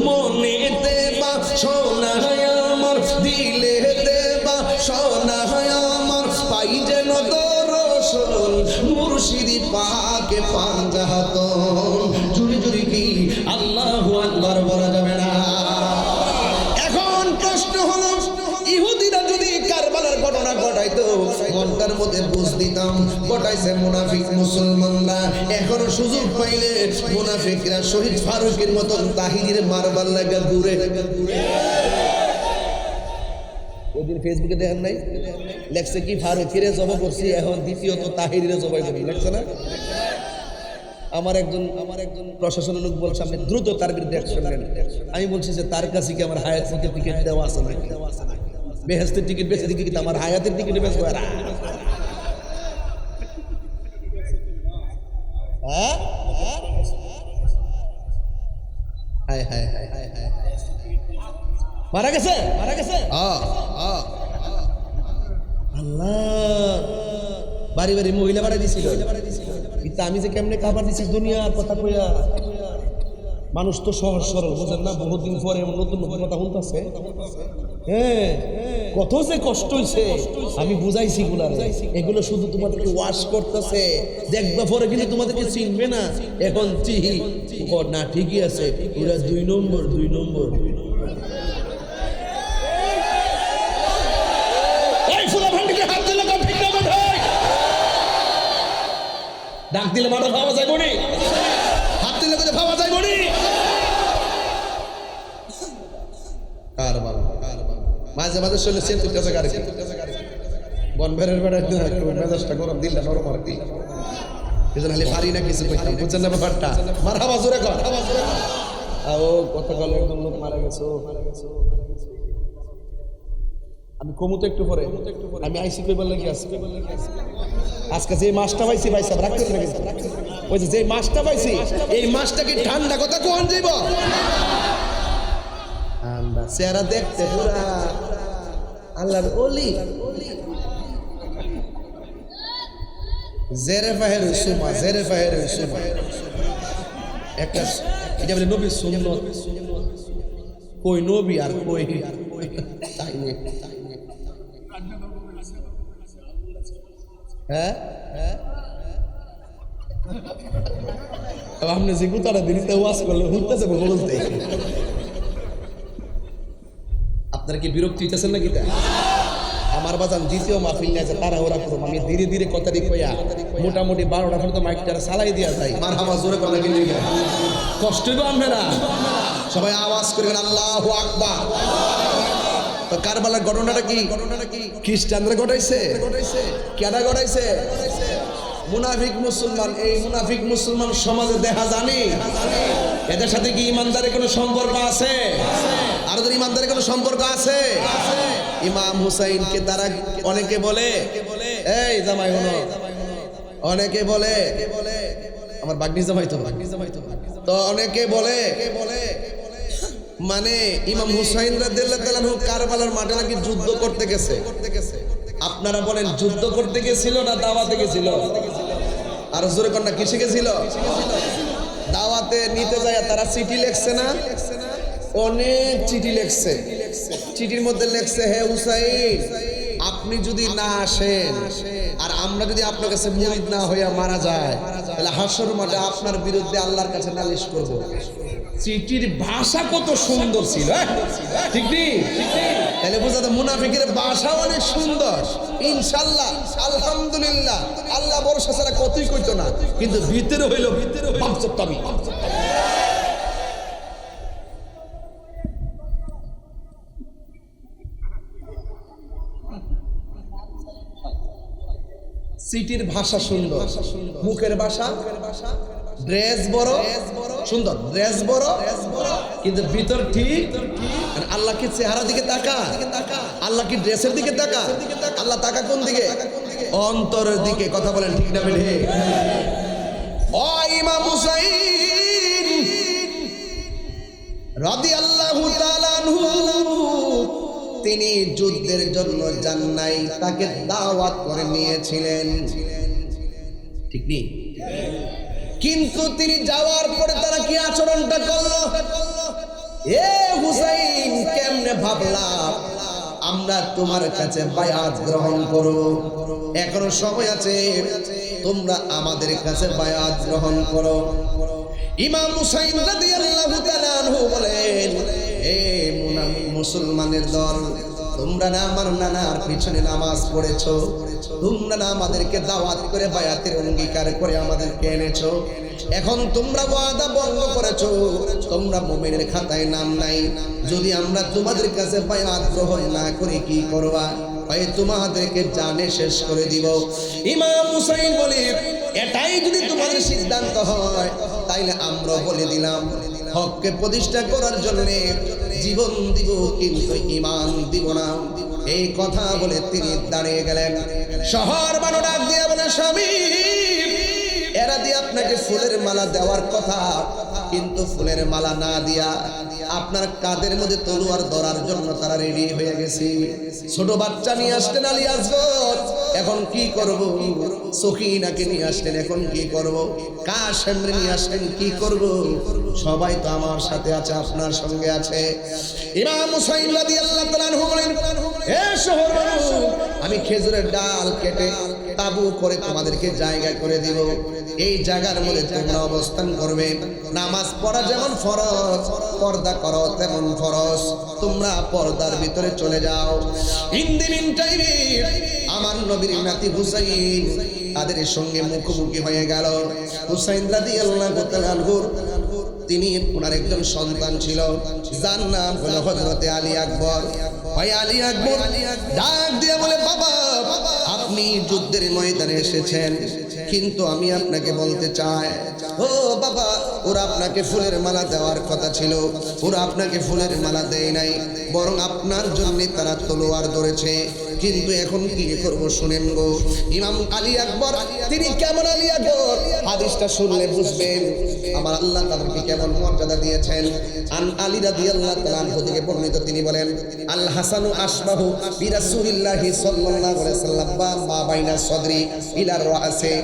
মনেতে বা সোনায় আমার, দিলেতে বা সোনায় আমার, পাই যেন দর্শন মুর্শিদ পাকে পাঁচজন। জুড়ি জুড়ি কি আল্লাহু আকবার বলা যাবে না? এখন প্রশ্ন হলো, ইহুদিরা যদি কারবালার ঘটনা ঘটাইতো মনটার মধ্যে বুঝ দিতাম, ঘটাইছে মুনাফিক মুসলমানরা। এখনো সুযোগ পাইলে মুনাফিকরা শহীদ ফারুকের মতন তাহিরের মারবার লাগা ঘুরে। ওদিন ফেসবুকে দেখেন নাই লেখছে কি, ফারুকের জবাব করছি, এখন দ্বিতীয়ত তাহিরের জবাব করি, লেখছে না? আমার একজন প্রশাসনের লোক বলছে আপনি দ্রুত তার বিরুদ্ধে অ্যাকশন নেন। আমি বলছি যে তার কাছে কি আমার হায়াতের টিকিট দেওয়া আছে নাকি? বেহেশতের টিকিট বেঁচে দিকে কিন্তু আমার হায়াতের টিকিট বেচবো। মারা গেছে, মারা গেছে। আল্লাহ বাড়ি বাড়ি মহিলা বাড়াই দিছিল, কিন্তু আমি যে কেমনে খাবার দিছি দুনিয়ার কথা কইয়া। মানুষ তো সহজ সরল, বুঝেন না? বহুদিন পরে এমন নতুন নতুন কথা শুনতেছে। হ্যাঁ, কত যে কষ্ট হইছে আমি বুঝাইছি গুলার। এগুলো শুধু তোমাদেরকে ওয়াশ করতেছে, দেখবা পরে কিন্তু তোমাদেরকে চিনবে না। এখন চিহি না, ঠিকই আছে, ওরা 2 নম্বর 2 নম্বর। ডাক দিলে মাথা ভাবা যায় বনি, হাত দিলে কোথায় ভাবা যায় বনি। মাঝে মাঝে শরীরে সেন্ট উঠতেছে গাড়ি, বনভেরের বেড়া মেজাজটা গরম, দিলটা নরম আর কি। এজন্য খালি পারি না কিছু কইতাম, বুঝছেন না ব্যাপারটা? মারহাবা জোরে কর। ও গতকাল একজন লোক মারা গেছে, আমি কমু তো একটু পরে, আমি আইসি কইবার লাগি আছি। আজকে যে মাছটা পাইছি ভাই সাহেব রাখতে না, ওই যে মাছটা পাইছি এই মাছটা কি ঠান্ডা কথা কোন যাইব? ঠান্ডা চেহারা দেখতে পুরা আল্লাহর ওলি। জেরে ফাহের সুমা, জেরে ফাহের সুমা একটা, এটা বলে নবী সুন্নত। কই নবী আর কই তাই নেই। হ্যাঁ হ্যাঁ, আপনি যে গুতাটা দিনিতে ওয়াজ করলে হুলতেছে বলতে। আপনারা কি বিরক্তি হইতেছেন নাকি? আমার বাজান দ্বিতীয় মাহফিল নিয়ে আছে, তারা ওরা করুন। আমি ধীরে ধীরে কথা দিয়ে কইয়া মোটামুটি 12টা পর্যন্ত মাইকটা চালাই দিয়া যায়। মারহাবা জোরে কথা কিনে কষ্ট হইব আপনারা সবাই আওয়াজ করবেন আল্লাহু আকবার। তো কারবালার ঘটনাটা কি? খ্রিস্টানরা ঘটাইছে, কেডা ঘটাইছে? মুনাফিক মুসলমান। এই মুনাফিক মুসলমান সমাজে দেখা জানি, এদের সাথে কি ইমানদারের কোনো সম্পর্ক আছে? আর ওদের ইমানদারের কোনো সম্পর্ক আছে? ইমাম হুসাইনকে তারা অনেকে বলে, এই জামাই হলো, অনেকে বলে আমার বাগনি জামাই তো অনেকে বলে মানে ইমাম হুসাইন রাদিয়াল্লাহু তাআলা কারবালার মাঠে নাকি যুদ্ধ করতে গেছে। আপনারা বলেন যুদ্ধ করতে গেছিল না দাওয়াতে গেছিল? আর জোরে কন্যা কিসে গেছিল? দাওয়াত দাওয়াতে নিতে যায় তারা চিঠি লেখছে না, অনেক চিঠি লেখছে। চিঠির মধ্যে লেখছে, হে হুসাইন, আপনি যদি না আসেন আর আমরা যদি আপনার কাছে মুরিদ না হইয়া মারা যায়, তাহলে হাসর মাঠে আপনার বিরুদ্ধে আল্লাহর কাছে নালিশ করব। চিঠির ভাষা কত সুন্দর ছিল, ঠিক নেই? তাহলে বোঝা যায় মুনাফিকের ভাষা অনেক সুন্দর। ইনশাআল্লাহ, আলহামদুলিল্লাহ, আল্লাহ ভরসা ছাড়া কতই কইতো না, কিন্তু ভিতরে হইল বাপচপ্পামি। সিটির ভাষা সুন্দর, মুখের ভাষা, ড্রেস বড় সুন্দর, ড্রেস বড় কিন্তু ভিতর ঠিক। আল্লাহ কি চেহারা দিকে তাকা? আল্লাহ কি ড্রেসের দিকে তাকা? আল্লাহ তাকা কোন দিকে? অন্তরের দিকে। কথা বলেন ঠিক না বেঠে? ও ইমাম হুসাইন রাদিয়াল্লাহু তাআলা আনহু, তিনি যুদ্ধের জন্য যান নাই, তাকে দাওয়াত করে নিয়েছিলেন, ঠিক নেই? কিন্তু তিনি যাওয়ার পরে তারা কি আচরণটা করলো? এ হুসাইন, কেমনে ভাবলাম আমরা তোমার কাছে বায়াত গ্রহণ করব, এখনো সময় আছে, তোমরা আমাদের কাছে বায়াত গ্রহণ করো। ইমাম হুসাইন রাদিয়াল্লাহু তাআলা আনহু বলেন, এ মুসলমানের দল, তোমরা না আমার নানার পিছনে নামাজ পড়েছো, তোমরা না আমাদেরকে দাওয়াত করে বায়াতের অঙ্গীকার করে আমাদেরকে এনেছো, এখন তোমরা ওয়াদা ভঙ্গ করেছো, তোমরা মুমিনের খাতায় নাম নাই। যদি আমরা তোমাদের কাছে বায়াত গ্রহণ না করি কি করবা? ভাই তোমাদেরকে জানে শেষ করে দিব। ইমাম হুসাইন বলে, এটাই যদি তোমাদের সিদ্ধান্ত হয় তাইলে আমরা বলে দিলাম, হককে প্রতিষ্ঠা করার জন্য জীবন দিব, কিন্তু ঈমান দিব না। এই কথা বলে তিনি দাঁড়িয়ে গেলেন। শহর মানুষ ডাক দিয়া বলে, স্বামী, এরা দিয়ে আপনাকে ফুলের মালা দেওয়ার কথা, কিন্তু ফুলের মালা না দিয়া আপনার কাঁধের মধ্যে তলোয়ার ধরার জন্য তারা রেডি হয়ে গেছে। ছোট বাচ্চা নিয়ে আসলেন আলী আসগর, এখন কি করব? সখিনাকে নিয়ে আসলেন, এখন কি করব? কাশেমরে নিয়ে আসলেন, কি করব? সবাই তো আমার সাথে আছে, আপনার সঙ্গে আছে। ইমাম হুসাইন রাদিয়াল্লাহু তাআলা আনহু বলেন, হে শহর মানুষ, আমি খেজুরের ডাল কেটে তাবু করে তোমাদেরকে জায়গা করে দিব। এই জায়গার মধ্যে তোমরা অবস্থান করবে। নামাজ পড়া যেমন ফরজ, পর্দা করো তেমন ফরজ। তোমরা পর্দার ভিতরে চলে যাও। ইন টাইমে আমার নবীর নাতি হুসাইন তাদের সঙ্গে মুখোমুখি হয়ে গেল। হুসাইন রাদিয়াল্লাহু তাআলা আনহু, তিনি ওনার একজন সন্তান ছিল, যার নাম হলো হযরতে আলী আকবর। ভাই আলী আকবর ডাক দিয়ে বলে, বাবা, আপনি যুদ্ধের ময়দানে এসেছেন, কিন্তু আমি আপনাকে বলতে চাই, ও বাবা, ওরা আপনাকে ফুলের মালা দেওয়ার কথা ছিল, ওরা আপনাকে ফুলের মালা দেয় নাই, বরং আপনার জন্য তারা তলোয়ার ধরেছে। কিন্তু এখন কি করব শুনেন গো। ইমাম আলী আকবর, তিনি কেমন আলী আকবর, হাদিসটা শুনলে বুঝবেন আমার আল্লাহ তাদেরকে কেমন মর্যাদা দিয়েছেন। আন আলী রাদিয়াল্লাহু তাআলা আনহু থেকে বর্ণিত, তিনি বলেন, আল হাসানু আশবাহু বিরাসূলিল্লাহি সাল্লাল্লাহু আলাইহি ওয়াসাল্লাম মা বাইনা সদরি ইলা রাসে।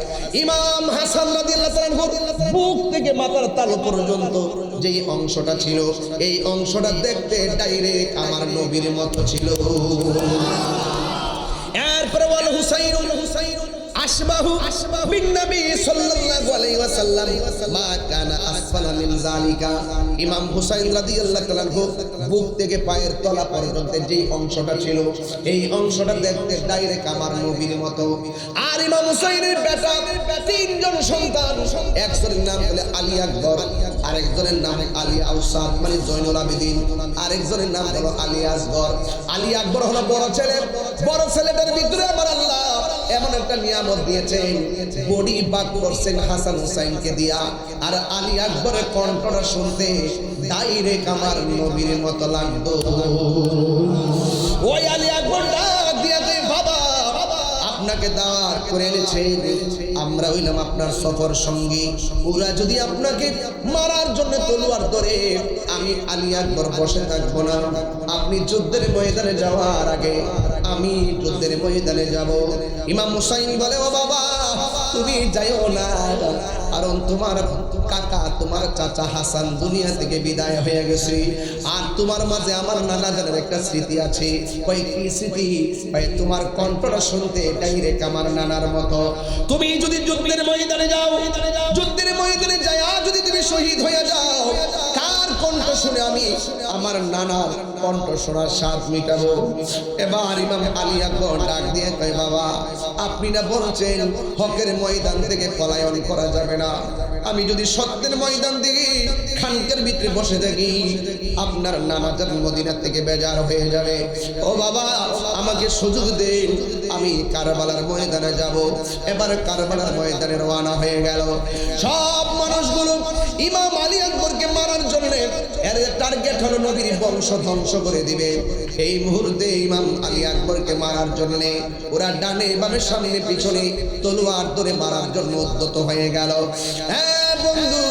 ইমাম হাসান রাদিয়াল্লাহু তাআলা আনহু বুক থেকে মাথার তালু পর্যন্ত যেই অংশটা ছিল, এই অংশটা দেখতে ডাইরেক্ট আমার নবীর মতো ছিল। এরপরে বল হুসাইন আশবাহু বিন নবী সাল্লাল্লাহু আলাইহি ওয়াসাল্লাম মা কানা আসফালা মিন যালিকা। ইমাম হুসাইন রাদিয়াল্লাহু তাআলা বুক থেকে পায়ের তলা পর্যন্ত যেই অংশটা ছিল, এই অংশটা দেখতে ডাইরেক্ট আমার নবীর মতো। আর ইমাম হুসাইনের বেটা তিনজন সন্তান, একজনের নাম হলো আলী আকবর, আরেকজনের নাম আলী আউসাদ মানে জয়নুল আবেদিন, আরেকজনের নাম হলো আলী আসগর। আলী আকবর হলো বড় ছেলে, বড় ছেলেটার ভিতরে আমার আল্লাহ এমন একটা নিয়ামত দিয়েছেন, বডি বাক করছেন হাসান হুসাইনকে দিয়া। আর আলী আকবরের কণ্ঠটা শুনতে ডাইরেক্ট আমার নবীর মতো লাগতো। ওই আলী আকবর ডাক দিয়া দে, বাবা, আপনাকে দাওয়াত করে এনেছেন, আমরা হইলাম আপনার সফর সঙ্গী, ওরা যদি আপনাকে মারার জন্য তলোয়ার ধরে, আমি আলী আকবর বসে থাকবো না। আপনি যুদ্ধের ময়দানে যাওয়ার আগে আমি যুদ্ধের ময়দানে যাব। ইমাম হুসাইন বলে, ও বাবা, তুমি যাইও না, কারণ তোমার কাকা তোমার চাচা হাসান দুনিয়া থেকে বিদায় হয়ে গেছে, আর তোমার মাঝে আমার নানা জানের একটা স্মৃতি আছে। কই কি স্মৃতি? ভাই তোমার কণ্ঠটা শুনতে ডাইরেক্ট আমার নানার মতো। তুমি যদি যুদ্ধের ময়দানে যাও, যুদ্ধের ময়দানে যায় যদি তুমি শহীদ হয়ে যাও, কার কণ্ঠ শুনে আমি আমার নানার কণ্ঠ শোনার স্বাদ মিটাবো। এবার ইমাম আলী আকবর ডাক দিয়ে কয়, বাবা আপনি না বলছেন হকের ময়দান থেকে পলায়ন করা যাবে না, আমি যদি সত্যের ময়দান থেকে খানকার ভিতরে বসে থাকি আপনার নানা জান মদিনা থেকে বেজার হয়ে যাবে। ও বাবা আমাকে সুযোগ দেন, আমি কারবালার ময়দানে যাব। এবার কারবালার ময়দানে রওনা হয়ে গেল। সব মানুষগুলো ইমাম আলী আকবরকে মারার জন্য এর টার্গেট হলো নবীর বংশ ধ্বংস করে দিবে। এই মুহূর্তে ইমাম আলী আকবরকে মারার জন্য ওরা ডানে বামে সামনে পিছনে তলোয়ার ধরে মারার জন্য উদ্যত হয়ে গেল। হ্যাঁ বন্ধু,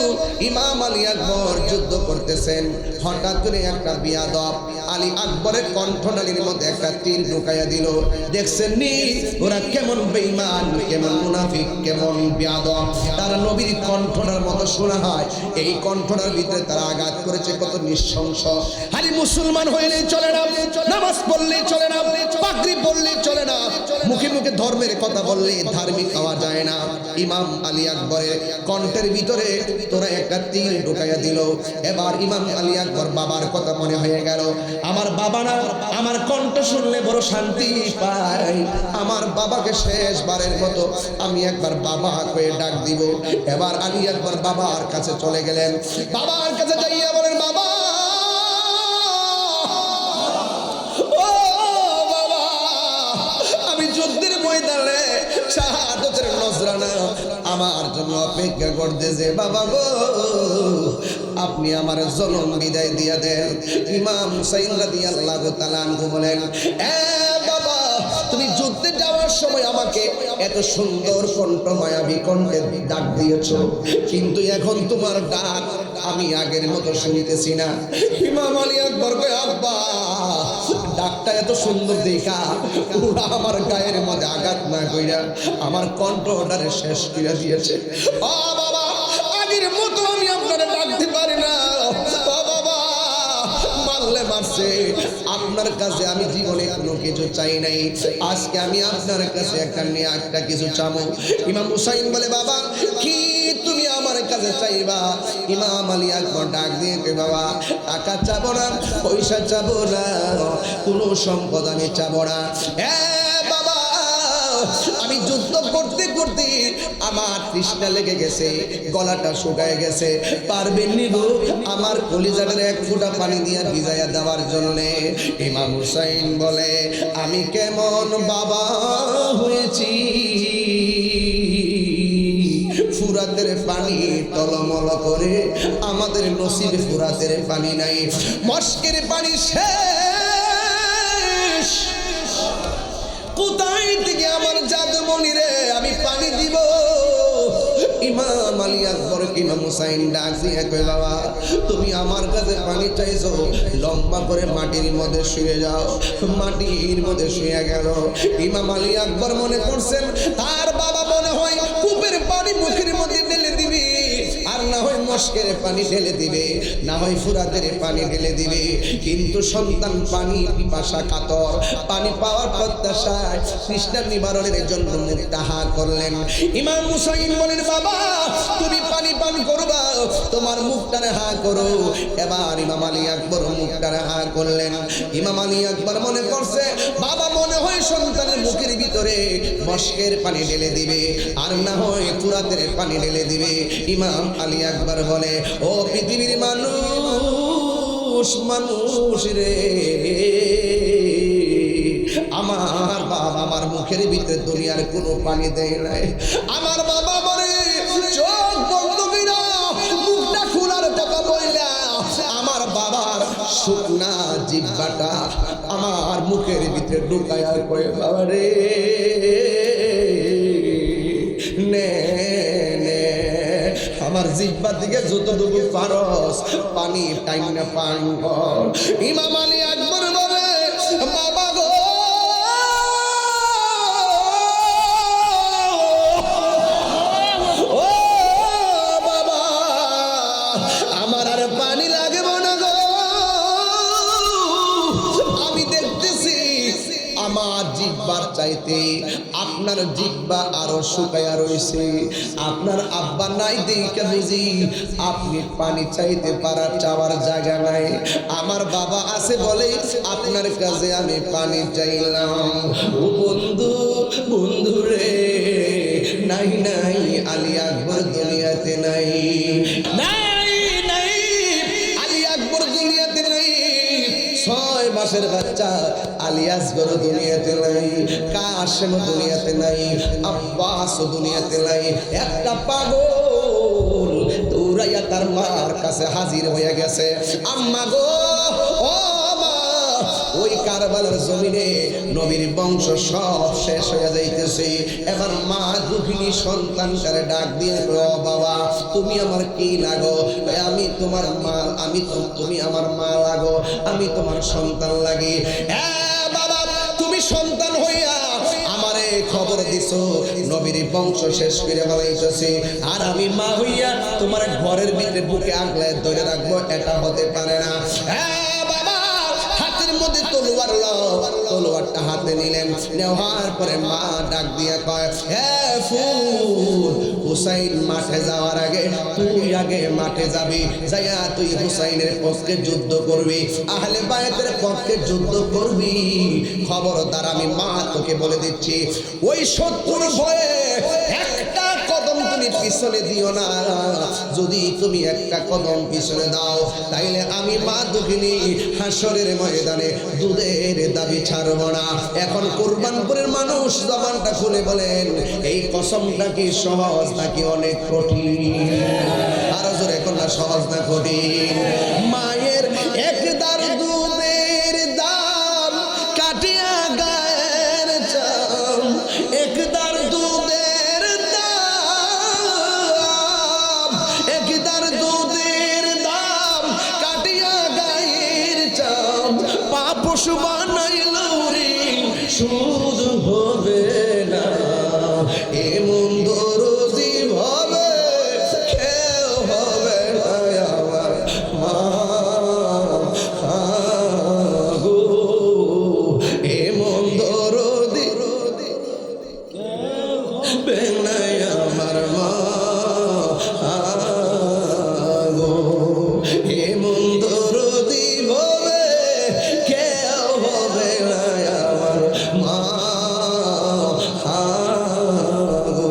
ইমাম আলী আকবর যুদ্ধ করতেছেন, হঠাৎ করে একটা বিয়াদব আলী আকবরের কণ্ঠনালীর মধ্যে একটা তীর ঢুকাইয়া দিল। দেখছেন নি ওরা কেমন বেঈমান, কেমন মুনাফিক, কেমন বিয়াদব। তারা নবীর কণ্ঠনার মতো শোনা হয়, এই কণ্ঠনার ভিতরে তারা আঘাত করেছে কত নৃশংস। খালি মুসলমান হইলেই চলে না, নামাজ পড়লেই চলে না, পাগড়ি পড়লেই চলে না, মুখে মুখে ধর্মের কথা বললে ধার্মিক হওয়া যায় না। ইমাম আলী আকবরের কণ্ঠের ভিতরে তোরা একটা তীর ঢুকাইয়া দিল। এবার ইমাম আলী আকবর বাবার কথা মনে হয়ে গেল, আমার বাবা না, আমার কণ্ঠ শুনলে বড় শান্তি পাই, আমার বাবাকে শেষবারের মতো আমি একবার বাবা কয়ে ডাক দিব। এবার আলী আকবর বাবার কাছে চলে গেলেন, বাবার কাছে যাইয়া বলেন, বাবা ও বাবা, আমি যুদ্ধের ময়দানে শাহাদাতের নজরানা আমার জন্য অপেক্ষা করতেছে, বাবা গো আপনি আমার জনম বিদায় দিয়া দেন। ইমাম হুসাইন রাদিয়াল্লাহু তাআলা আনহু বলেন, এ বাবা তুমি যুদ্ধে যাওয়ার সময় আমাকে এত সুন্দর কণ্ঠ মায়াবী কণ্ঠে ডাক দিয়েছো, কিন্তু এখন তোমার ডাক আমি আগের মতো শুনতেছি না। ইমাম আলী আকবর কয়, আব্বা ডাকটা এত সুন্দর দেখা ওরা আমার গায়ের মধ্যে আঘাত না কইরা আমার কণ্ঠটারে শেষ করে দিয়েছে। ও বাবা আগের মতো আমি আপনারা ডাকতে পারি না। ও বাবা মারলে মারছে, আপনার কাছে আমি জীবনে কোনো কিছু চাই নাই, আজকে আমি আপনার কাছে একটা কিছু চাবো। ইমাম হুসাইন বলে, বাবা কি তুমি আমার কাছে চাইবা? ইমাম আলী আকবর ডাক দিয়ে কই, বাবা টাকা চাবো না, পয়সা চাবো না, কোনো সম্পদ আমি চাবো না। বাবা আমি যুদ্ধ করতে করতে আমার তৃষ্ণা লেগে গেছে, গলাটা শুকায় গেছে, পারবেন নি গো আমার কলিজাটার এক ফোঁটা পানি দিয়া ভিজাইয়া দেওয়ার জন্য? ইমাম হুসাইন বলে, আমি কেমন বাবা হয়েছি, ফুরাতের পানি টলমল করে, আমাদের নসিবে ফুরাতের পানি নাই, মস্কের পানি শেষ, কোথায় থেকে আমার জাদুমণি রে আমি পানি দিব? ইমাম আলী আকবর ইমাম হুসাইন ডাক দিয়ে কয়, বাবা তুমি আমার কাছে পানি চাইছো, লম্বা করে মাটির মধ্যে শুয়ে যাও। মাটির মধ্যে শুয়ে গেল। ইমাম আলী আকবর মনে করছেন তার বাবা মনে হয় কূপের পানি মুখের মধ্যে ঢেলে দিবে, আর না হয় মস্কের পানি ঢেলে দিবে, না হয় ফুরাতের পানি ঢেলে দিবে, কিন্তু সন্তান পানি পিপাসা কাতর, পানি পাওয়ার প্রত্যাশায় তৃষ্ণা নিবারণের জন্য মুখটা হা করলেন। ইমাম হুসাইন বলেন, বাবা তুমি পানি পান করবা, তোমার মুখটারে হা করো। এবার ইমাম আলী আকবর মুখটারে হা করলেন। ইমাম আলী আকবর মনে করছে বাবা মনে হয় সন্তানের মুখের ভিতরে মস্কের পানি ঢেলে দিবে, আর না হয় ফুরাতের পানি ঢেলে দিবে। ইমাম আলী আকবর বলে, ও পৃথিবীর মানুষ, মানুষ রে, আমার বাবা আমার মুখের ভিতরে দুনিয়ার কোনো পানি দেয় নাই। আমার বাবা বলে চোখ বন্ধ কইরা মুখটা খোলার কথা বইলা আমার বাবার শুকনা জিহ্বাটা আমার মুখের ভিতরে ঢুকায়া কয়, বাবা রে নে নে আমার জিহ্বা থেকে যতটুকু পারস পানি টাইম না পান কর। ইমাম আলী আকবর বলে, বাবা গো ও বাবা আমার জিহ্বার চাইতে আপনার জিহ্বা আরো শুকায়া রয়েছে। আপনার আব্বা নাই দেখে বুঝি আপনি পানি চাইতে পারার চাওয়ার জায়গা নাই। আমার বাবা আছে বলে আপনার কাছে আমি পানি চাইলাম। ও বন্ধু, বন্ধু রে, নাই নাই আলী আকবর দুনিয়াতে নাই, নাই নাই আলী আকবর দুনিয়াতে নাই। 6 মাসের বাচ্চা আলী আসগর দুনিয়াতে নাই, কাশেম দুনিয়াতে নাই, আব্বাস দুনিয়াতে নাই। একটা পাগল দৌড়াইয়া তার মার কাছে হাজির হয়ে গেছে। আম্মা গো, ও মা, ওই কারবালার জমিনে নবীর বংশ সব শেষ হয়ে যাইতেছে। এবার মা দুঃখিনী সন্তানটারে ডাক দিয়ে, ও বাবা তুমি আমার কি লাগো? আমি তোমার মা, তুমি আমার মা লাগো, আমি তোমার সন্তান লাগি। বাবা তুমি সন্তান হইয়া আমারে খবর দিছো নবীর বংশ শেষ করে ফেলাইতেছে, আর আমি মা হইয়া তোমার ঘরের ভিতরে বুকে আগলে ধরে রাখবো, এটা হতে পারে না। বাবা হাতের মধ্যে তলোয়ার লও, তলোয়ারটা হাতে নিলেন। নেওয়ার পরে মা ডাক দিয়ে কয়, হে ফুল, হুসাইন মাঠে যাওয়ার আগে তুই আগে মাঠে যাবি, যাইয়া তুই হুসাইনের পক্ষে যুদ্ধ করবি, আহলে বায়তের পক্ষে যুদ্ধ করবি। খবরদার আমি মা তোকে বলে দিচ্ছি, ওই শত্রুর ভয়ে একটা কদম তুমি পিছনে দিও না। যদি তুমি একটা কদম পিছনে দাও তাইলে আমি মা দুঃখিনী হাসরের ময়দানে দুধের দাবি ছাড়ব না। এখন কুরবানপুরের মানুষ জবানটা খুলে বলেন, এই কসমটা কি সহজ নাকি অনেক কঠিন? আরো জোরে কোন না, সহজ না কঠিন? মায়ের একদার দুধের দাম কাটিয়া গায়ের চাম, একদার দুধের দাম, একদার দুধের দাম কাটিয়া গায়ের চাম, পাপ পশু বানাইল রে সুদ হবে না, এমন দরদি হবে কেউ হবে না আমার মা গো, এমন দরদি হবে না আমার মা গো, এমন দরদি হবে কেউ হবে না আমার মা গো।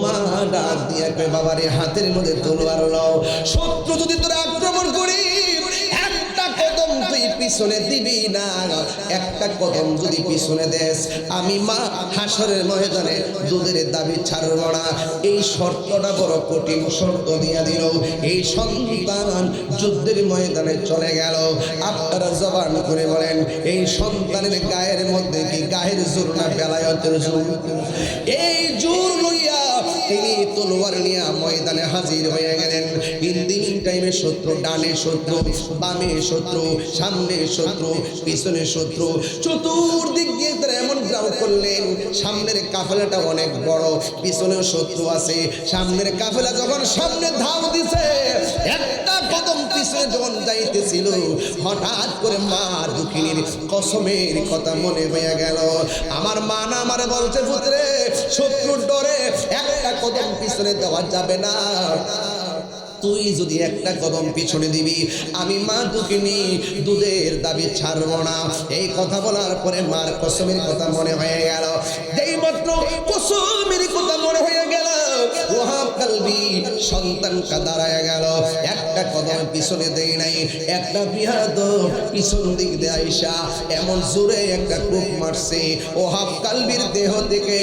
মা ডাক দিয়ে বাবারে হাতের মধ্যে তলোয়ার লও, শত্রু যদি তোরা আক্রমণ করি একটা কদম তুই পিছনে দিবি না, একটা কদম যদি পিছনে দেস আমি মা হাসরের ময়দানে দুধের দাবি ছাড়ব না। এই শর্তটা বড় কঠিন শর্ত দিয়া দিল। এই সন্তান যুদ্ধের ময়দানে চলে গেল। আপনারা জবান করে বলেন, এই সন্তানের গায়ের মধ্যে কি গায়ের জোর না বেলায়েতের জোর? এই জোর লইয়া তিনি তলোয়ার নিয়ে ময়দানে হাজির হয়ে গেলেন। ইন টাইমে শত্রু, ডানে শত্রু, বামে শত্রু, সামনে শত্রু, পিছনে শত্রু, চতুর্দিক দিয়ে তারা এমন গ্রাম করলেন। সামনের কাফেলাটা অনেক বড়, পিছনেও শত্রু আছে। সামনের কাফেলা যখন সামনে ধাও দিছে, একটা কদম পিছনে যখন যাইতেছিল, হঠাৎ করে মা দুঃখিনীর কসমের কথা মনে হয়ে গেল। আমার মা না আমার বলছে, পুত্রে শত্রুর ডরে একটা কদম পিছনে দেওয়া যাবে না, তুই যদি একটা কদম পিছনে দিবি আমি মা দুঃখিনী দুধের দাবি ছাড়ব না। এই কথা বলার পরে মার কসমের কথা মনে হয়ে গেল। যেই মাত্র কসমের কথা মনে হয়ে গেল, ওহাব কালবি সন্তানটা দাঁড়ায় গেল। একটা কদম পিছনে দেই নাই, একটা বিহাদ পিছন দিক দিয়ে আইসা এমন জোরে একটা কূপ মারছে, ওহাব কালবির দেহ থেকে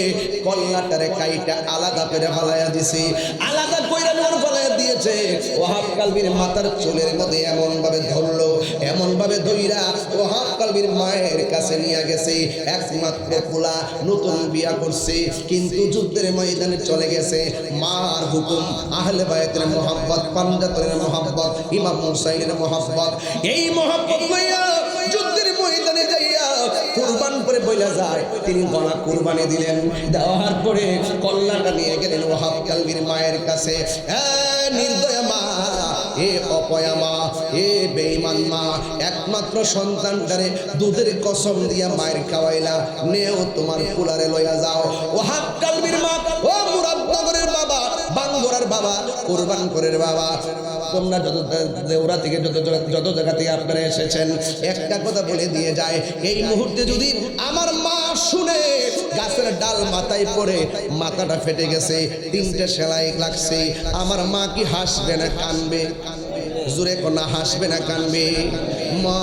কল্লাটারে কাইটা আলাদা করে ফালাইয়া দিছে, আলাদা কইরা মোর ফালাইয়া দিয়েছে। ওহাব কালবির মাথার চুলের মধ্যে এমন ভাবে ধরলো, এমন ভাবে ধইরা ওহাব কালবির মায়ের কাছে নিয়ে গেছে। একমাত্র পোলা, নতুন বিয়া করছে, কিন্তু যুদ্ধের ময়দানে চলে গেছে। মার হুকুম, আহলে বায়তের মোহাব্বত, পাঞ্জাতনের মোহাব্বত, ইমাম হুসাইনের মোহাব্বত, এই মোহাব্বত লইয়া যুদ্ধের ময়দানে যাইয়া কুরবান করে বলে চলে যায়, তিনি গলা কুরবানি দিলেন। দেওয়ার পরে কল্লাটা নিয়ে গেলেন ওয়াহাব কালবির মায়ের কাছে। নির্দয়া মা, এ অপয়া মা, এ বেঈমান মা, একমাত্র সন্তানটারে দুধের কসম দিয়া মায়ের খাওয়াইলা, নেও তোমার কুলারে লইয়া যাও। ওয়াহাব কালবির মা, ও মুরাদনগরের বাবা, বাঙ্গোরার বাবা, কুরবান করের বাবা, তোমরা যত দেওরা থেকে যত জায়গা থেকে আপনারা এসেছেন, একটা কথা বলে দিয়ে যায়, এই মুহূর্তে যদি আমার মা শুনে গাছের ডাল মাথায় পড়ে মাথাটা ফেটে গেছে, 3টে সেলাই লাগছে, আমার মা কি হাসবে না কানবে? জোরে কোনা, হাসবে না কানবে? মা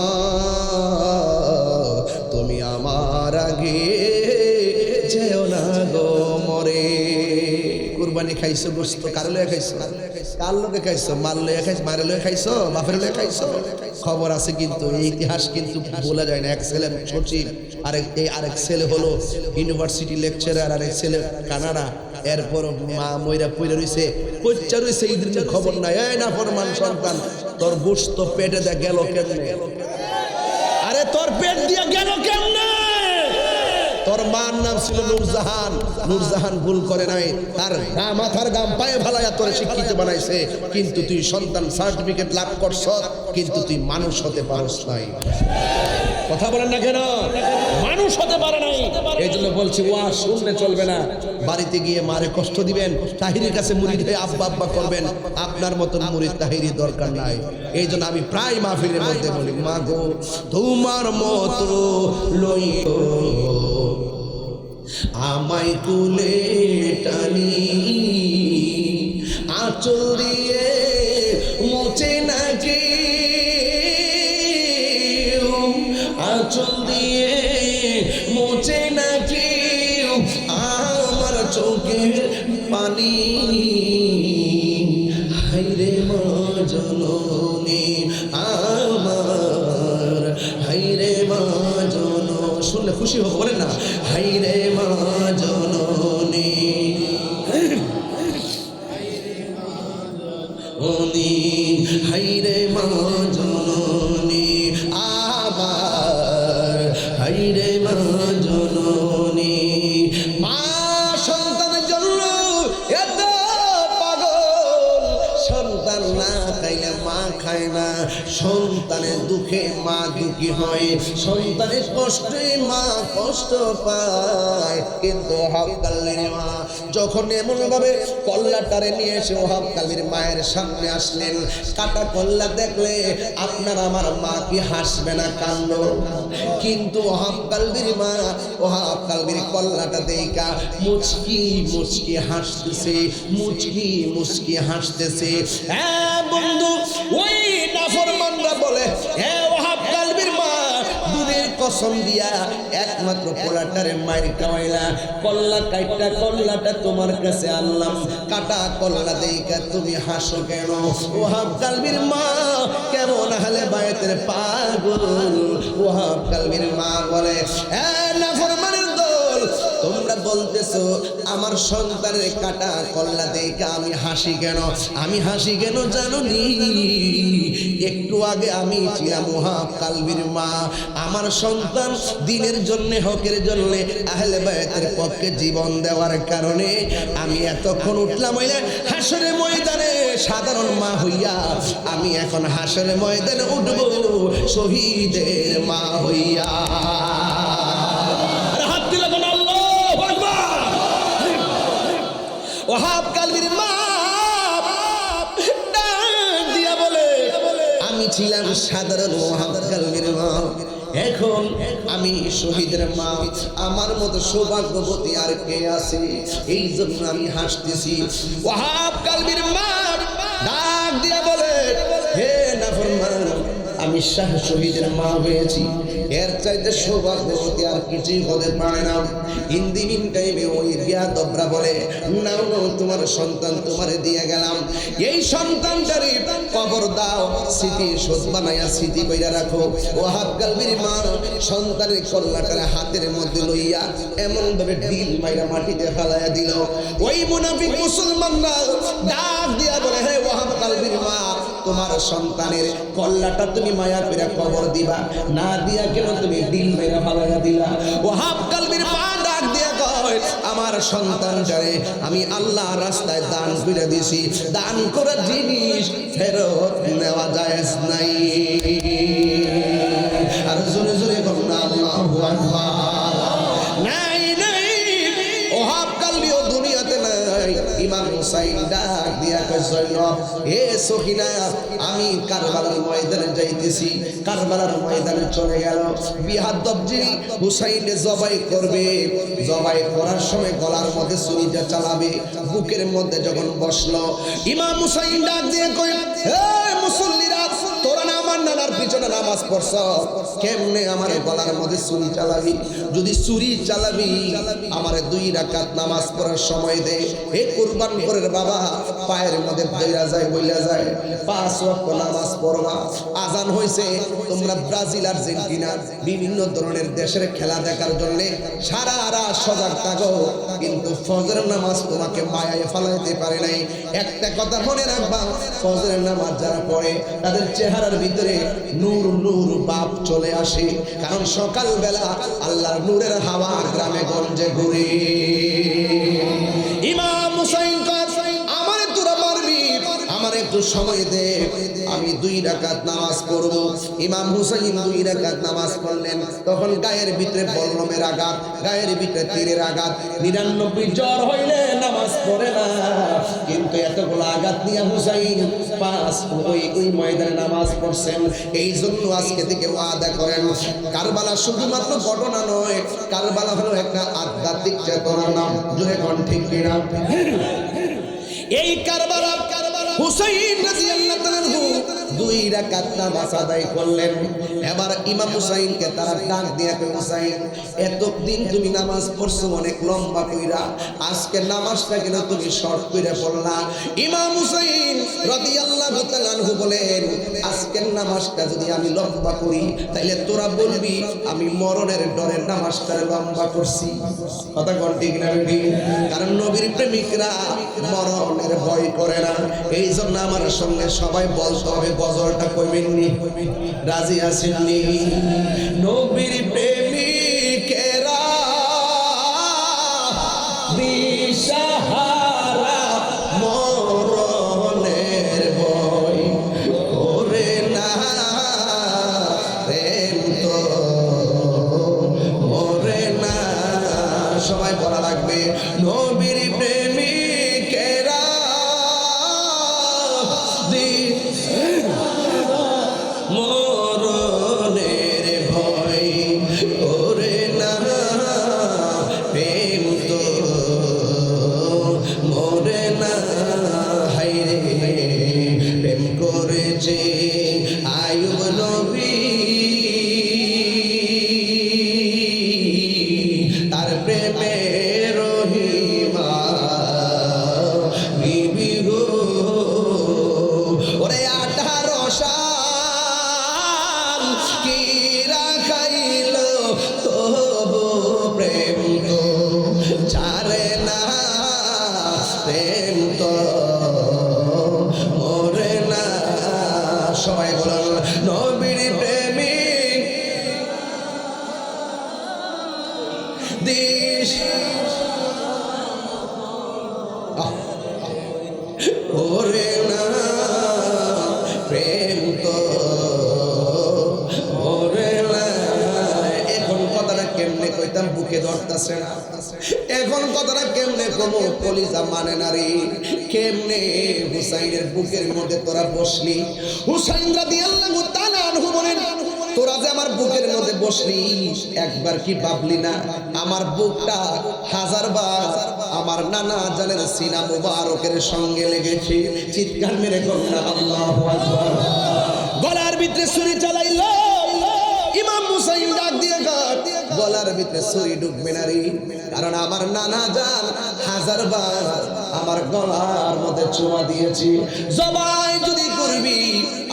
তুমি আমার আগে যেও না গো মরে। কুরবানি খাইছো, গোস্ত কার লয়ে খাইছো? কার লগে খাইছো? মার লয়ে খাইছো, মারে লয়ে খাইছো, বাপের লয়ে খাইছো? খবর আছে, কিন্তু এই ইতিহাস কিন্তু বলা যায় না। এক ছেলে সচিব, আরেক ছেলে হলো ইউনিভার্সিটি লেকচারার, আরেক ছেলে কানাডা। এরপর মা মইরা পইরা রইছে, কচ্চা রইছে, ঈদের খবর নাই। এই না ফরমান সন্তান, তোর গোস্ত পেটে দে গেল কেমনে? আরে তোর পেট দিয়া গেল কেমনে? তোর মার নাম ছিল নূরজাহান। নূরজাহান ভুল করে নাই, তার মাথার গাম পায়ে ভালাইয়া তোরে শিক্ষিত বানাইছে, কিন্তু তুই সন্তান সার্টিফিকেট লাভ করছ, কিন্তু তুই মানুষ হতে পারস নাই। কথা বলেন না কেন? মানুষ হতে পারে নাই। এই জন্য বলছি, ওয়াজ শুনলে চলবে না, বাড়িতে গিয়ে মারে কষ্ট দিবেন, তাহিরির কাছে মুরিদ হয়ে আব্বা আব্বা করবেন। আপনার মতন মুরিদ তাহিরি দরকার নাই। এই জন্য আমি প্রায় মাহফিলের মধ্যে বলি, মা গো তোমার মতো লইও আমায় কুলে টানি, আঁচল দিয়ে মোচে নাকি, আঁচল দিয়ে মোচে নাকি আমার চোখের পানি। হাইরে মা জননী আমার, হাইরে মা জন, শুনলে খুশি হবো, বলেন না, হাইরে মা জননী হাইরে মা জননী আবার, হাইরে মা জননী। মা সন্তানের জন্য এত পাগল, সন্তান না খাইলে মা খায় না, সন্তানের দুঃখে মা দুঃখী হয়, সন্তানের কষ্টে মা কষ্ট পায়। কিন্তু ওয়াহাব কালবির মা যখন এমন ভাবে কল্লাটারে নিয়ে এসে ওয়াহাব কালবির মায়ের সামনে আসলেন, কাটা কল্লা দেখলে আপনার আমার মা কি হাসবে না কান্দ? কিন্তু ওয়াহাব কালবির মা ওয়াহাব কালবির কল্লাটা দেখা মুচকি মুচকি হাসতেছে, মুচকি মুচকি হাসতেছে। হ্যাঁ বন্ধু, ওই নাফরমানরা বলে, হ্যাঁ ওয়াহাব কালবির মা দুধের কসম দিয়া একমাত্র পোলাটারে মায়ের খাওয়াইলা, কল্লা কাইটা কল্লাটা তোমার কাছে আনলাম, কাটা কল্লা দেইকা তুমি হাসো কেন? ওয়াহাব কালবির মা কেমন হালে বায়েতের পাগল। ওয়াহাব কালবির মা বলে, হ্যাঁ নাফরমানের দল, তোমরা বলতেছো আমার সন্তানের কাটা কল্লা দেইকা আমি হাসি কেন? আমি হাসি কেন জানো নি? একটু আগে আমি ছিলাম ওয়াহাব কালবির মা, আমার সন্তান দিনের জন্য, হকের জন্য, আহলে বায়াতের পক্ষে জীবন দেওয়ার কারণে আমি এতক্ষণ উঠলাম হইলে হাসরের ময়দানে সাধারণ মা হইয়া, আমি এখন হাসরের ময়দানে উঠব শহীদের মা হইয়া। হাত দিলে কোন আল্লাহু আকবার। ওয়াহাব কালবির মা দিয়া বলে, আমি ছিলাম সাধারণ ওয়াহাব কালবির মা, এখন আমি শহীদের মা, আমার মতো সৌভাগ্যবতী আর কে আছে? এই জন্য আমি হাসতেছি। ওয়াহাব কালবির মা ডাক দিয়া বলে, হে নাফরমান, আমি শাহ শহীদের মা হয়েছি, এর চাইতে সৌভাগ্যবতী আর কিছুই হতে পারে না। হিন্দি মিন টাইমে ওই বিয়াদবরা বলে, নাও নাও তোমার সন্তান তোমারে দিয়ে গেলাম, এই সন্তানটারে কবর দাও, স্মৃতি শোধ বানাইয়া স্মৃতি কইরা রাখো। ওয়াহাব কালবির মা সন্তানের কল্লাটারে হাতের মধ্যে লইয়া এমন ভাবে ডিল মাইরা মাটিতে ফেলাইয়া দিল। ওই মুনাফিক মুসলমানরা ডাক দিয়া বলে, হে ওয়াহাব কালবির মা, তোমার সন্তানের কল্লাটা তুমি মায়া করে কবর দিবা, না দিয়া কেন তুমি দিল মেরা ফালাইয়া দিলা। ওয়াহাব কালবির মা ডাক দিয়া কয়, আমার সন্তানটারে আমি আল্লাহ রাস্তায় দান করে দিছি, দান করা জিনিস ফেরত নেওয়া জায়েজ নাই। আর জোরে জোরে বলুন আল্লাহু আকবার। নাই নাই, ওহাব কালবিও দুনিয়াতে নাই। ইমাম হুসাইন ডাক দিয়া কয়, জয়নব হে সখিনা, আমি কারবালার ময়দানে যাইতেছি। কারবালার ময়দানে চলে গেল। বিহাদ্দব যিনি হুসাইনে জবাই করবে, জবাই করার সময় গলার মধ্যে ছুরিটা চালাবে, বুকের মধ্যে যখন বসলো, ইমাম হুসাইন ডাক দিয়ে কয়, হে মুসল্লিরা, তোরা না আমার নানার পিছনে নামাজ পড়ছ, কেমনে আমার গলার মধ্যে ছুরি চালাবি? যদি ছুরি চালাবি আমার 2 রাকাত নামাজ পড়ার সময় দে। হে কুরবান করের বাবা, পায়ের মধ্যে ধইরা যায়, বইলা যায়, 5 ওয়াক্ত নামাজ পড়বা। আজান হইছে, তোমরা ব্রাজিল, আর্জেন্টিনা বিভিন্ন ধরনের দেশের খেলা দেখার জন্য সারা রাত সজাগ থাকো, কিন্তু ফজরের নামাজ তোমাকে মায়ায় ফালাইতে পারে নাই। একটা কথা মনে রাখবা, ফজরের নামাজ যারা পড়ে তাদের চেহারার ভিতরে নূর নূর বাপ চলে আসে, কারণ সকালবেলা আল্লাহর নূরের হাওয়া গ্রামে গঞ্জে ঘুরে। ইমাম হুসাইন কয়, আমারে তোরা মারবি, আমার একটু সময় দে, আমি 2 রাকাত নামাজ পড়ব। ইমাম হুসাইন 2 রাকাত নামাজ পড়লেন। তখন গায়ের ভিতরে বল্লমের আঘাত, গায়ের ভিতরে তীরের আঘাত। 99 জ্বর হইলে নামাজ পড়ে না, কিন্তু এতগুলো আঘাত নিয়ে হুসাইন 5 ওই ময়দানে নামাজ পড়ছেন। এই জন্য আজকে থেকে ওয়াদা করেন, কারবালা শুধুমাত্র ঘটনা নয়, কারবালা হলো একটা আধ্যাত্মিক চেতনার নাম। জোরে কোন ঠিক কিনা? এই কারবালা হুসাইন রাদিয়াল্লাহু তাআলা 2 রাকাত নামাজ আদায় করলেন। এবার ইমাম হুসাইনকে তারা ডাক দিয়া কয়, হুসাইন, এতদিন তুমি নামাজ পড়ছো অনেক লম্বা কইরা, আজকে নামাজটা কেন তুমি শর্ট কইরা পড়লা? ইমাম হুসাইন রাদিয়াল্লাহু তাআলা বলেন, আজকের নামাজটা যদি আমি লম্বা করি তাইলে তোরা বলবি আমি মরণের ডরে নামাজটা লম্বা করছি। কথা কোন ঠিক না? কারণ নবীর প্রেমিকরা মরণের ভয় করে না। এই জন্য আমার সঙ্গে সবাই বলতে হবে, গজলটা কইবেননি? রাজি আছেননি? নবীর প্রেমিকেরা দিশাহারা মরণের ভয় করে না, প্রেম তো মরে না। সবাই বলা লাগবে, নবীর প্রেমিকেরা মরণের ভয় করে না, প্রেম তো মরে না। হায়রে প্রেম করেছে আয়ুব নবী, তার প্রেমে রহিমা বিবি গো। ওরে 18 সাল কি রাখাইল তবু প্রেম তো ছাড়ে না, প্রেম তো মরে না। সবাই বলেন, নবীর প্রেমিক দেশ ওরে না, প্রেম তো ওরে না। এখন কথাটা কেমনে কইতাম, বুকে ধরতাছে না। এখন কথাটা কেমনে কমো, কলিজা মানে না রে। কেমনে হুসাইনের বুকের মধ্যে তোরা বসলি? হুসাইন রাদিয়াল্লাহু তাআলা আনহু বলেন, তোরা যে আমার বুকের মধ্যে বসলি, একবার কি ভাবলি না আমার বুকটা 1000 বার আমার নানা জানের সিনা মুবারকের সঙ্গে লেগেছে? চিৎকার মেরে কন্যা আল্লাহু আকবার। গলার ভিতরে ছুরি চালাইল, ইমাম হুসাইন ডাক দিয়ে গলার ভিতরে ছুরি ঢুকবে না রে, কারণ আমার নানা জান 1000 বার আমার গলার মধ্যে চুমা দিয়েছি। জবাই যদি করবি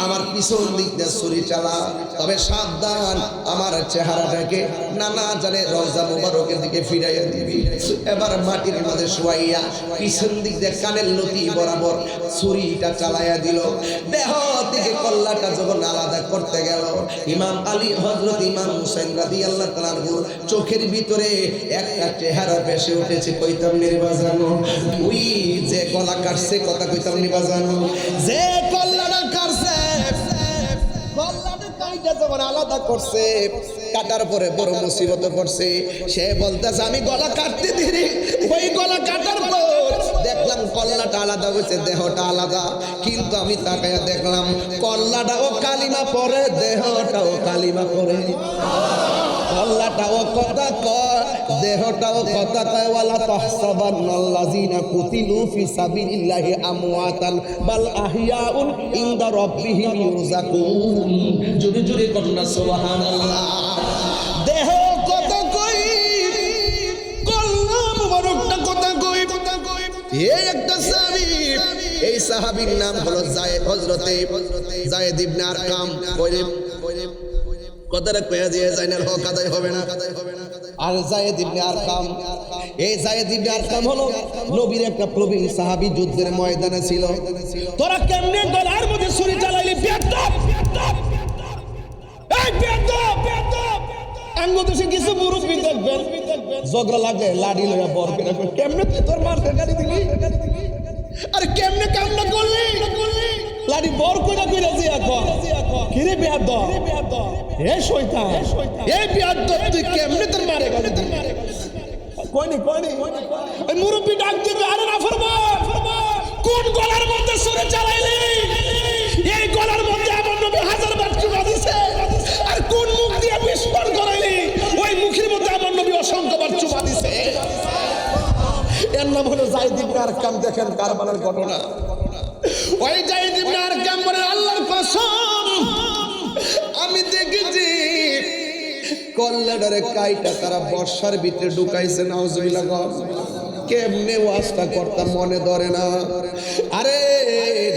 আমার পিছন দিক দিয়ে ছুরি চালা, তবে সাবধান আমার চেহারাটাকে নানা জানে রওজা মুবারকের দিকে ফিরাইয়া দিবি। এবার মাটির মধ্যে শোয়াইয়া পিছন দিক দিয়ে কানের লতি বরাবর ছুরিটা চালাইয়া দিল। দেহ থেকে কল্লাটা যখন আলাদা করতে গেল, ইমাম আলী হযরত ইমাম হুসাইন রাদিয়াল্লাহু তাআলা চোখের ভিতরে একটা চেহারা ভেসে উঠেছে। কইতাম নি বাজানো, ওই যে গলা কাটছে, কথা কইতাম নি বাজানো, যে কল্লাটা কাটছে, কল্লাটা কাইটা যখন আলাদা করছে, কাটার পরে বড় মুসিবত পড়ছে। সে বলতেছে আমি গলা কাটতে দিই, ওই গলা কাটার পর দেখলাম কল্লাটা আলাদা হয়েছে, দেহটা আলাদা। কিন্তু আমি তাকায়া দেখলাম কল্লাটাও কালিমা পড়ে, দেহটাও কালিমা পড়ে। কল্লাটাও কথা কয়, দেহটাও কথা কয়। ওয়ালা তাহসাবান্নাল্লাযিনা কুতিলু ফি সাবিলিল্লাহি আমওয়াতান বাল আহইয়াউন ইনদা রাব্বিহিম ইউরযাকুন। জোরে জোরে কন্যা সুবহানাল্লাহ। দেহ কথা কই, কল্লা মুবারকটা কথা কই। এই একটা সাহাবী, এই সাহাবীর নাম হলো হযরতে যায়েদ ইবনে আরকাম। কথাটা কয়া দিয়ে জাইনাল হক আদায় হবে না। আর যায়েদ ইবনে আরকাম, এই যায়েদ ইবনে আরকাম হলো নবীর একটা প্রবীণ সাহাবী, যুদ্ধের ময়দানে ছিল। তোরা কেমনে গলার মধ্যে ছুরি চালাইলি? বেয়াদব, এই বেয়াদব, আঙ্গুদেশে কিছু মুরব্বি দেখবেন ঝগড়া লাগে, লাড়ি লইয়া বর করে কেমনে তুই তোর মার গাড়ি দিলি? আরে কেমনে কামনা করলি? লাড়ি বর কইরা কইরা জিয়া কর কিরে বেয়াদব, এ শয়তান, এই বেয়াদব তুই কেমনে তোর মারে গাড়ি দিলি? কইনি ওই মুরব্বি ডাক দিবে, আরে না ফরমান, কোন গলার মধ্যে ছুরি চালাইলি? এই গলার মধ্যে আমার নবী হাজার বার চুমা দিছে। আর কোন মুখ দিয়ে বিস্ফোরণ করাইলি? ওই মুখের মধ্যে আমার নবী অসংখ্য বার চুমা দিছে। এর নাম হলো যায়েদ ইবনে আরকাম। দেখেন কারবালার ঘটনা। ওই যায়েদ ইবনে আরকাম বলে, আল্লাহর কসম আমি দেখেছি কল্লাডারে কাইটা তারা বর্ষার ভিতরে ঢুকাইছে। নাউজুবিল্লাহ। কেমনে ওয়াজটা করতাম মনে ধরে না। আরে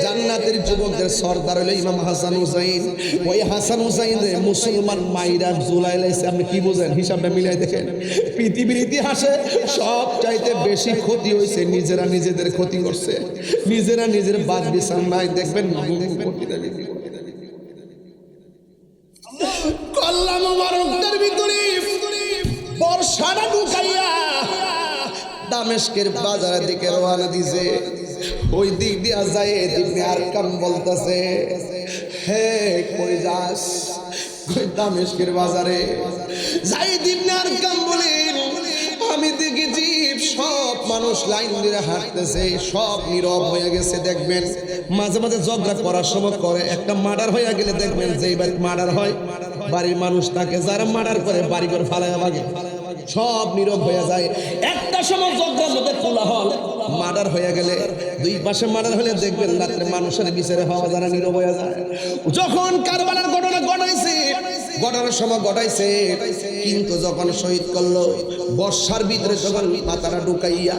জান্নাতের যুবকদের সর্দার হলো ইমাম হাসান হুসাইন। ওই হাসান হুসাইন রে মুসলমান মাইরা জুলাই লাইছে। আপনি কি বুঝেন? হিসাবটা মিলাই দেখেন। পৃথিবীর ইতিহাসে সব চাইতে বেশি ক্ষতি হয়েছে নিজেরা নিজেদের ক্ষতি করছে, নিজেরা নিজের বাদ বিচার নাই। দেখবেন কল্লা মুবারকদের ভিতরে বর্ষাটা ঢুকাইয়া দামেস্কের বাজারের দিকে রওনা দিছে। ওই দিক দিয়া যায়েদ ইবনে আরকাম বলতেছে, হে কই যাস? কই দামেস্কের বাজারে। যায়েদ ইবনে আরকাম বলেন, আমি দেখেছি সব মানুষ লাইন ধরে হাঁটতেছে, সব নীরব হয়ে গেছে। দেখবেন মাঝে মাঝে ঝগড়া করার সময় করে, একটা মার্ডার হয়ে গেলে দেখবেন যে মার্ডার হয় বাড়ির মানুষ তাকে যারা মার্ডার করে বাড়ি করে ফালাইয়া ভাগে, সব নীরব হয়ে যায়। একটা সময় ঝগড়ার মধ্যে কোলাহল, মার্ডার হয়ে গেলে দুই পাশে মার্ডার হলে দেখবেন রাত্রে মানুষের বিচারে হওয়া যারা নীরব হয়ে যায়। যখন কারবালার ঘটনা ঘটাইছে, ঘটনার সময় ঘটাইছে, কিন্তু যখন শহীদ করলো বর্ষার ভিতরে যখন মাথাটা ঢুকাইয়া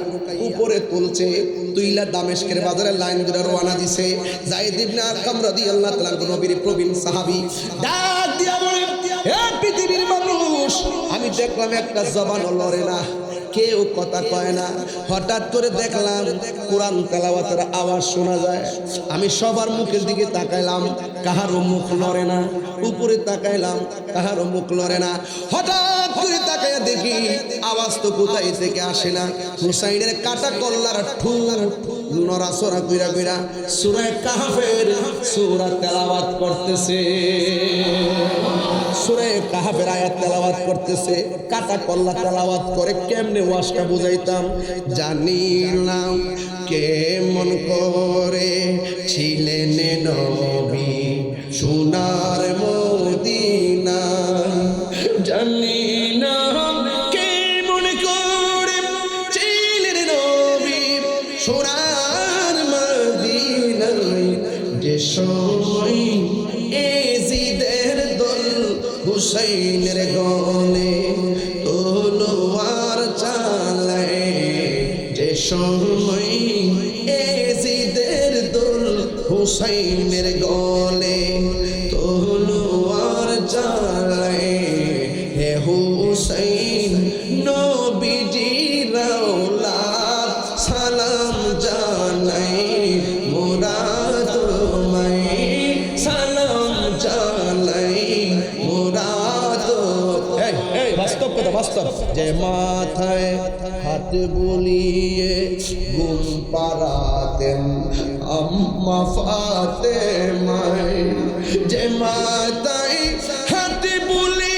উপরে তুলছে, তুইলা দামেস্কের বাজারে লাইন ধরে রওনা দিছে। যায়েদ ইবনে আরকাম রাদিয়াল্লাহু তাআলা নবীর প্রবীণ সাহাবী ডাক দিয়া বলে, হে পৃথিবীর মানুষ, আমি দেখলাম একটা জবানও লড়ে না, কেউ কথা কয় না। হঠাৎ করে দেখলাম কোরআন তেলাওয়াতের আওয়াজ শোনা যায়। আমি সবার মুখের দিকে তাকাইলাম, কাহারও মুখ লড়ে না। উপরে তাকাইলাম, কাহারও মুখ লড়ে না। হঠাৎ করে তাকাইয়া দেখি আওয়াজ তো কোথায় থেকে আসে না। হুসাইনের কাটা কল্লার ঠুর নড়াচড়া কইরা কইরা সূরা কাহফের সূরা তেলাওয়াত করতেছে, সূরা কাহফের আয়াত তেলাওয়াত করতেছে। কাটা কল্লা তেলাওয়াত করে কেমনে ওয়াজটা বুঝাইতাম জানি না। কেমন করে ছিলেন নবী সোনার মদিনা, জানি না। কেমন করে ছিলেন নবী সোনার মদিনা, যে সময় এজিদের দল হুসাইনের গলে তলোয়ার চালায়, যে সময় এজিদের দল হুসাইনের গলে হুসাইন নবীজির আওলাদ সালাম জানাই মোরা তোমায় সালাম জানাই মোরা তো এই বাস্তব কথা বাস্তব যে মাথায় হাত বুলিয়ে ঘুম পাড়াতেন আম্মা ফাতেমায় যে মাথায় হাত বুলিয়ে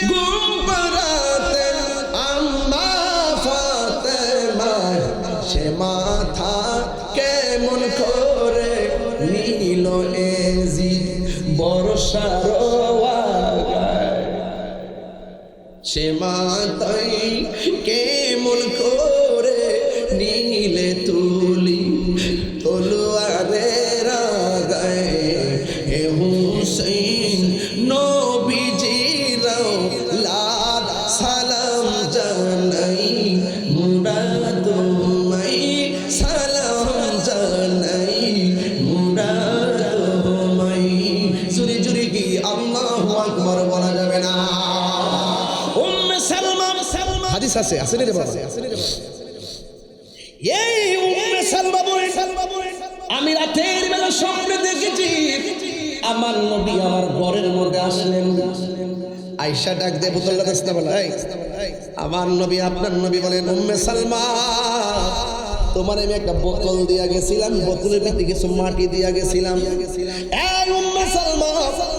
ঘুম পাড়াতেন আম্মা ফাতেমায় সে মাথা কেমন করে নীল এজিদ বর্ষার আগায় সে মাথায় কেমন করে নীলে তুলি তলোয়ারের আগায় হে হুসাইন নবীজির আওলাদ সালাম জানাই মোরা তোমায় সালাম জানাই মোরা তোমায় জুরি জুরি কি আল্লাহু আকবার বলা যাবে না হাদিস আছে আসেনি রে বাবা এই উম্মে সালমা বলেন আমি রাতের বেলা স্বপ্নে দেখেছি আমার নবী আমার ঘরের মধ্যে আসলেন আয়েশা ডাক দিয়ে বোতলটা দাস না বলে আমার নবী আপনার নবী বলেন উম্মে সালমা তোমার আমি একটা বোতল দিয়া গেছিলাম বোতলের ভিতরে কিছু মাটি দিয়া গেছিলাম এই উম্মে সালমা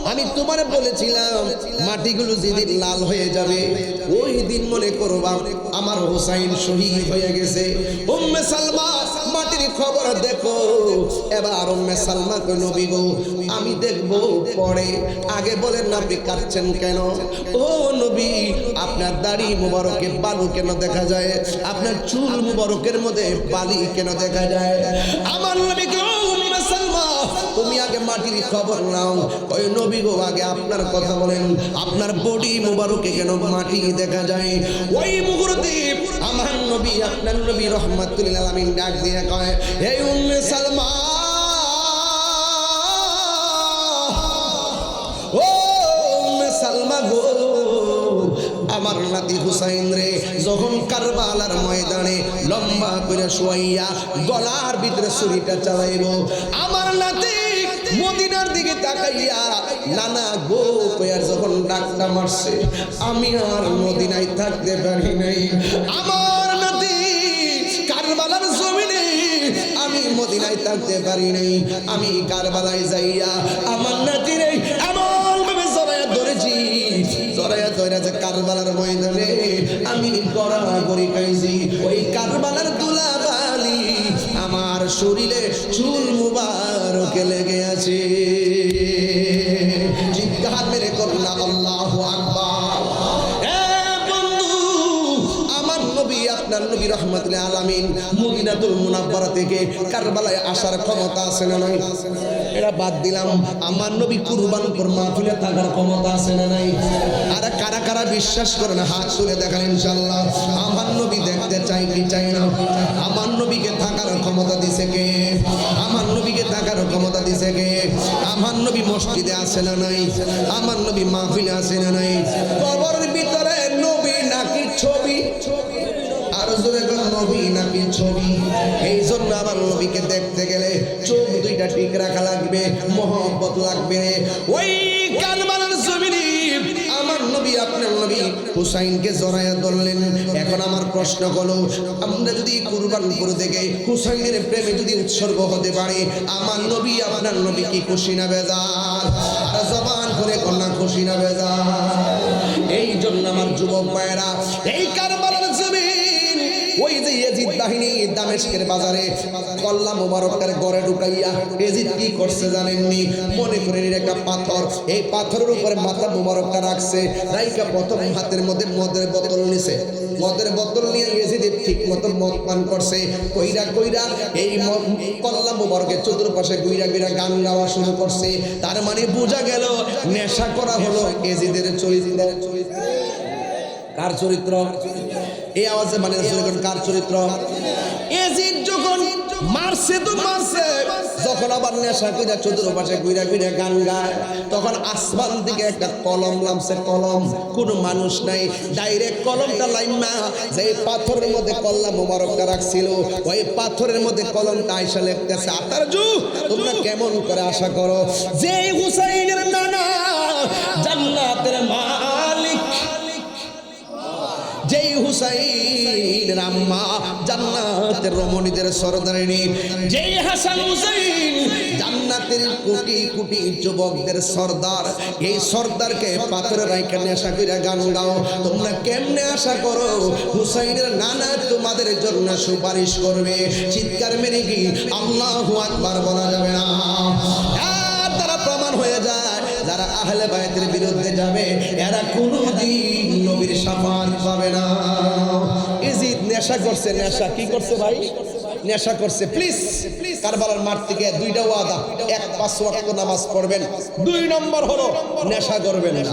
আমি তোমারে বলেছিলাম মাটিগুলো যেদিন লাল হয়ে যাবে ওই দিন মনে করবা আমার হুসাইন শহীদ হয়ে গেছে উম্মে সালমা মাটির খবর দেখো এবার উম্মে সালমা কই নবী গো আমি দেখব পরে আগে বলেন না আপনি কাঁদছেন কেন ও নবী আপনার দাড়ি মুবারকে বালু কেন দেখা যায় আপনার চুল মুবারকের মধ্যে বালি কেন দেখা যায় আমার নবী গো উম্মে সালমা তুমি আগে মাটির খবর নাও ওই নবী গো আগে আপনার কথা বলেন আপনার বডি মুবারকে কেন মাটি দেখা যায় ওই মুহূর্তে আমার নবী আপনার নবী রহমাতুল লিল আলামিন ডাক দিয়ে কয় এই উম্মে সালমা ও উম্মে সালমা গো আমার নাতি হুসাইন রে যখন কারবালার ময়দানে লম্বা করে শুয়াইয়া গলার ভিতরে ছুরিটা চালাইবো আমার নাতি মদিনার দিকে তাকাইয়া নানা গো কয়ার যখন ডাকটা মারছে আমি আর মদিনায় থাকতে পারি নাই আমার নাতি কারবালার জমিনে আমি মদিনায় থাকতে পারি নাই আমি কারবালায় যাইয়া আমার নাতিরে এমন ভাবে জড়াইয়া ধরেছি জড়াইয়া ধরে যে কারবালার ময়দানে আমি গড়াগড়ি খাইছি ওই কারবালার দুলাবালি আমার শরীরে চুল মুবারকে লেগে আছে জিজ্ঞাসা মেরে করলাম আল্লাহু আকবার আপনার নবী রহমাতুল লিল আলামিন মদিনাতুল মুনাওয়ারা থেকে কারবালায় আসার ক্ষমতা আছে না নাই এটা বাদ দিলাম আমার নবী কুরবান উপর মাহফিলে থাকার ক্ষমতা আছে না নাই আর কারা কারা বিশ্বাস করে না হাত তুলে দেখান ইনশাআল্লাহ আমার নবী দেখতে চাই কি চাই না আমার নবীকে থাকার ক্ষমতা দিছে কে আমার নবীকে থাকার ক্ষমতা দিছে কে আমার নবী মসজিদে আছে না নাই আমার নবী মাহফিলে আছে না নাই কবরের ভিতরে নবী নাকি ছবি আর জোরে কোন নবী নাকি ছবি এই জন্য আমার নবীকে দেখতে গেলে চোখ দুইটা ঠিক রাখা লাগবে মহব্বত লাগবে ওই কারবালার জমিনে আমার নবী আপনার নবী হুসাইনকে জড়াইয়া ধরলেন এখন আমার প্রশ্ন হলো আমরা যদি কুরবান করে থেকে হুসাইনের প্রেমে যদি উৎসর্গ হতে পারি আমার নবী আপনার নবী কি খুশি না বেজার আর জবান করে কন্যা খুশি না বেজার এই জন্য আমার যুবক ভাইয়েরা এই কারবালার জমিন ওই যে ইয়াজিদ বাহিনী দামেস্কের বাজারে কল্লা মুবারকের ঘরে ঢুকাইয়া ইয়াজিদ কি করছে জানেননি মনে করে একটা পাথর এই পাথরের উপরে মাথা মুবারকটা রাখছে রাইকা প্রথম হাতের মধ্যে মদের বোতল নিছে মদের বোতল নিয়ে ইয়াজিদ ঠিক মতো মদ পান করছে কইরা কইরা এই কল্লা মুবারকের চতুর্পাশে গুইরা গুইরা গান গাওয়া শুরু করছে তার মানে বোঝা গেল নেশা করা হলো ইয়াজিদের চরিত্র কার চরিত্র এই আওয়াজে মানে কার চরিত্র ইয়াজিদ যখন মারছে তো মারছে যখন আবার নেশা কইরা চতুর্পাশে ঘুরা ঘুরা গান গায়, তখন আসমান দিকে একটা কলম নামছে, কলম, কোনো মানুষ নাই, ডাইরেক্ট কলমটা লাইমা যে পাথরের মধ্যে কল্লা মোবারকটা রাখছিল, ওই পাথরের মধ্যে কলমটা আইসা লিখতেছে, আতারজু তোমরা কেমন করে আশা করো যে হুসাইনের নানা জান্নাতের মালিক, যেই হুসাইনের আম্মা জান্নাতের রমণীদের সরদারিনী, যেই হাসান হুসাইন জান্নাতের কোটি কোটি যুবকদের সর্দার, এই সর্দারকে পাথরে রাইখা নেশা কইরা গান গাও, তোমরা কেমনে আশা করো হুসাইনের নানা তোমাদের জন্য সুপারিশ করবে? চিৎকার মেরে কি আল্লাহু আকবার বলা যাবে না? আর তারা প্রমাণ হয়ে যায়, যারা আহলে বায়তের বিরুদ্ধে যাবে এরা কোনোদিন নবীর শাফাত পাবে না। ইজিদ নেশা করছে, নেশা কি করছে ভাই? নেশা করছে। প্লিজ কারবালার মাঠ থেকে দুইটা ওয়াদা, এক 5 ওয়াক্ত নামাজ পড়বেন, 2 নম্বর হলো নেশা করবেন না।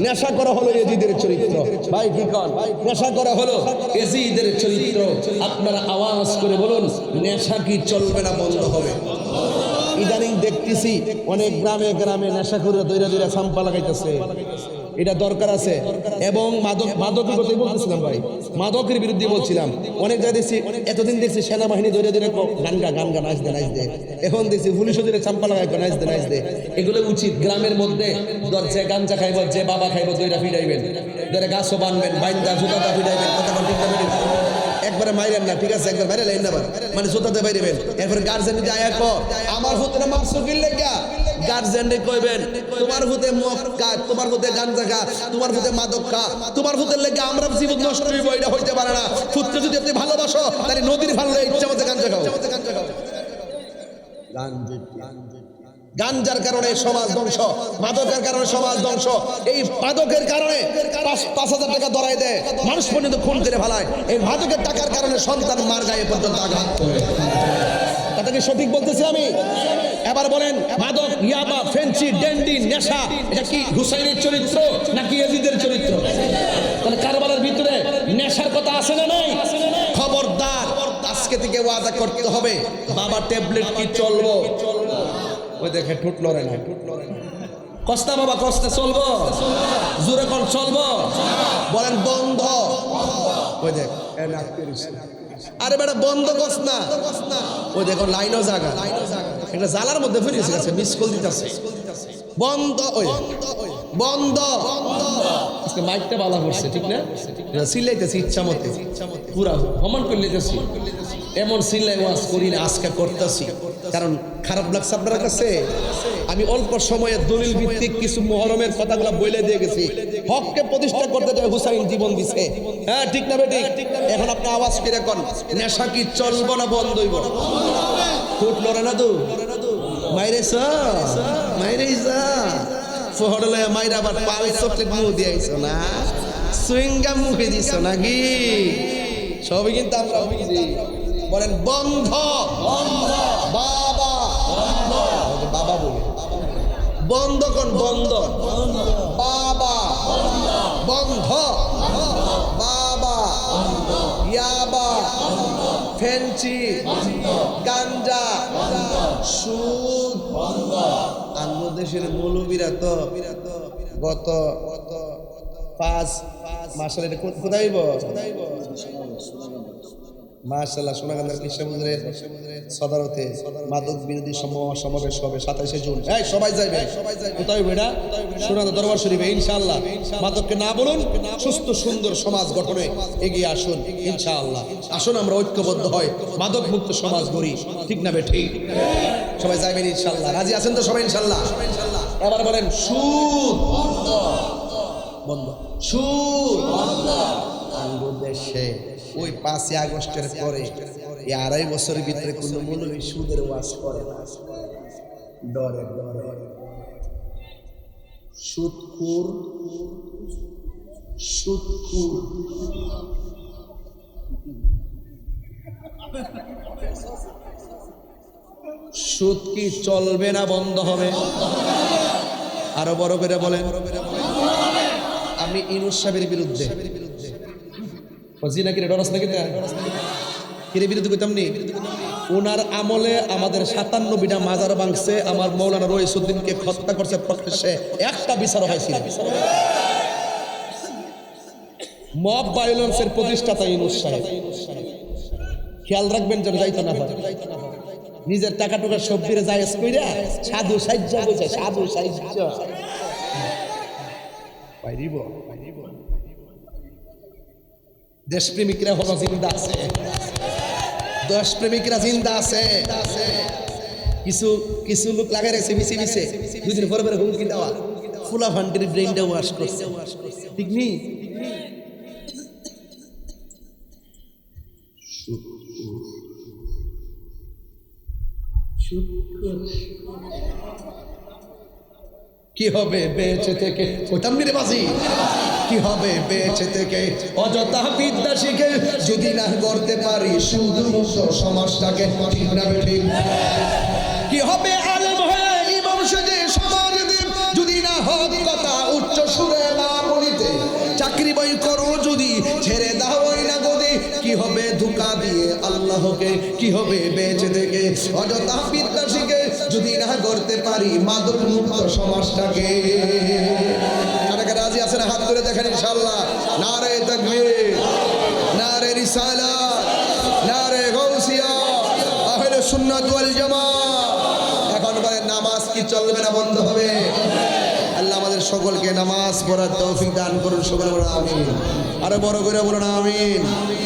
নেশা করা হলো ইজিদের চরিত্র। ভাই কি কন? নেশা করা হলো ইজিদের চরিত্র। আপনারা আওয়াজ করে বলুন, নেশা কি চলবে না, বন্ধ হবে? ইদানিং দেখতেছি অনেক গ্রামে গ্রামে নেশা করে দৈরা দৈরা সাম্পা লাগাইতেছে। এটা দরকার আছে। এবং মাদকের কথাই বলতেছিলাম ভাই, মাদকের বিরুদ্ধে বলছিলাম। অনেক জায়গায় দেখছি, এতদিন দেখছি সেনাবাহিনী দৈরা দৈরা গান গা নাচ দে। এখন দেখছি পুলিশও দৈরা চাম্পা লাগাই নাচ দে। এগুলো উচিত। গ্রামের মধ্যে যে গাঞ্জা খাইব, যে বাবা খাইব, দৈরা ফিরাইবেন, দৈরা গাছও বানবেন, বাইন্দা জুতাটা ফিরাইবেন, একবারে মাইরেন না, ঠিক আছে? একবার বাইরে লাইন না, মানে জোতাতে বাইরেবেন। এরপরে গার্জেন যদি আয়া কো আমার হুতরে মারছো কি লেগা, গার্জেনরে কইবেন তোমার হুতে মদ খা, তোমার হুতে গাঞ্জা খা, তোমার হুতে মাদক খা, তোমার হুতে লেগে আমরা জীবন নষ্ট হইব, এটা হইতে পারে না। পুত্র যদি আপনি ভালোবাসো তাহলে নদীর ভালো ইচ্ছা মতো গাঞ্জা খাও। গাঞ্জার কারণে সমাজ ধ্বংস, মাদকের কারণে সমাজ ধ্বংস। এই মাদকের কারণে 5,000 টাকা ধরাই দেয়, মানুষ পর্যন্ত খুন করে ফেলায়। এই মাদকের টাকার কারণে সন্তান মার গায়ে পর্যন্ত আঘাত করে। কথাকে সঠিক বলতেছি আমি? এবার বলেন, মাদক, ইয়াবা, ফেন্সি, ড্যান্ডি, নেশা, এটা কি হুসাইনের চরিত্র নাকি ইয়াজিদের চরিত্র? তাহলে কারবালার ভিতরে নেশার কথা আছে না নাই? খবরদার, আজকে থেকে ওয়াদা করতে হবে, বাবা ট্যাবলেট কি চলবো? ওই দেখে ঠুট লড়ে না, কস্তা বাবা কস্তা চলবো, জোরে কোন চলবো? বলেন বন্ধ। ওই দেখ আরে বেটা বন্ধ কস না। ওই দেখো লাইনও জায়গা, একটা জালার মধ্যে ফিরেছে গেছে, মিস কল দিতেছে। বন্ধ, ওই বন্ধ। আজকে মাইকটা বালা করছে, ঠিক না? সিলাইতেছি ইচ্ছা মতে, পুরা অমন করে লিতেছি। এমন সিলাই ওয়াজ করি না, আজকে করতেছি। কারণ খারাপ লাগছে আপনার কাছে? আমি অল্প সময়ে দলিল ভিত্তিক কিছু মুহরমের কথাগুলো বলে দিয়ে গেছি। হককে প্রতিষ্ঠা করতে যায় হুসাইন জীবন দিছে। হ্যাঁ, ঠিক না বেটি? এখন আপনি আওয়াজ করে কোন, নেশা কি চলবো না বন্ধ হইব? ফুট লড়ে না তো মাইরেছ, মাইরেইছা ফহড়লে মাইরা আবার পাল চকলেট মুখ দিয়েছ না, সুইংগাম মুখে দিছ নাকি? সবই কিন্তু আমরা বুঝি। বলেন বন্ধ, বাবা বাবা বলে বন্ধ কোন? বন্ধ বাবা, বন্ধ বাবা, ইয়াবা, ফেন্সি, গাঞ্জা, সুদ। আমাদের দেশের মৌলবীরা তো গত 5 মাসের এটা কোথায় মাশাআল্লাহ সোনাগান্ধার কৃষ্ণমন্দিরের সদারতে মাদক বিরোধী সমাবেশ হবে 27শে জুন। এই সবাই যাইবে, কোথায় বেড়া? সোনাগান্ধা দরবার শরীফে ইনশাআল্লাহ। মাদককে না বলুন, সুস্থ সুন্দর সমাজ গঠনে এগিয়ে আসুন ইনশাআল্লাহ। আসুন আমরা ঐক্যবদ্ধ হই, মাদক মুক্ত সমাজ গড়ি, ঠিক না বেঠি? সবাই যাইবেন ইনশাআল্লাহ। রাজি আছেন তো সবাই ইনশাআল্লাহ? এবার বলেন সুদ বন্ধ, সুদ বন্ধ। দেশে ওই 5ই আগস্টের পরে এই 2.5 বছরের ভিতরে কোনো মৌলবী সুদের ওয়াজ করে না, ডরে ডরে। সুদখোর, সুদখোর। সুদ কি চলবে না বন্ধ হবে? আরো বড় করে বলেন। আমি ইউনূস সাহেবের বিরুদ্ধে জিনা কি ডরাস নাকি? কিরে বিরোধী কইতাম নি ওনার আমলে আমাদের 97টা মাজার ভাঙছে, আমার মৌলানা রইসুদ্দিনকে হত্যা করছে প্রকাশ্যে, একটা বিচার হয়েছিল। মব ভায়োলেন্সের প্রতিষ্ঠাতা ইউনূস সাহেব, খেয়াল রাখবেন যেন যাইতো না হয়। নিজের টাকা টুকা সবজিরে জায়েজ কইরা সাধু সাহায্য কইছে, সাধু সাহায্য পাইরিব। দেশপ্রেমিকরা হলো জিন্দা আছে, দেশপ্রেমিকরা জিন্দা আছে। কিছু কিছু লোক লাগাই রেখেছে মিশে মিশে, দুদিন পরে পরে হুমকি দেওয়া, ফুলা ফান্ডের ব্রেইনটা ওয়াশ করছে, ঠিক নি? কি হবে বেঁচে থেকে, ওইটাম রে বাজি, কি হবে বেঁচে থেকে অযথা বিদ্যা শিখে যদি না করতে পারি শুধু সমাজটাকে, ঠিক না বেঠিক? কি হবে আলেম হয়ে ইমাম সেজে সমাজ যদি না হক কথা উচ্চ সুরে না বলিতে, চাকরি বই করো যদি ছেড়ে দাও ওই না গদি, কি হবে ধোঁকা দিয়ে আল্লাহকে, কি হবে বেঁচে থেকে অযথা বিদ্যা শিখে যদি না করতে পারি মাদক মুক্ত সমাজটাকে। কারা রাজি আছেন হাত ধরে দেখেন ইনশাআল্লাহ। নারে তাকবীর, নারে রিসালাত, নারে গাউসিয়া, আহলে সুন্নাত ওয়াল জামাত। এখন বলেন নামাজ কি চলবে না বন্ধ হবে? আল্লাহ আমাদের সকলকে নামাজ পড়ার তৌফিক দান করুন, সকলে বলুন আমিন। আরো বড় করে বলুন আমিন।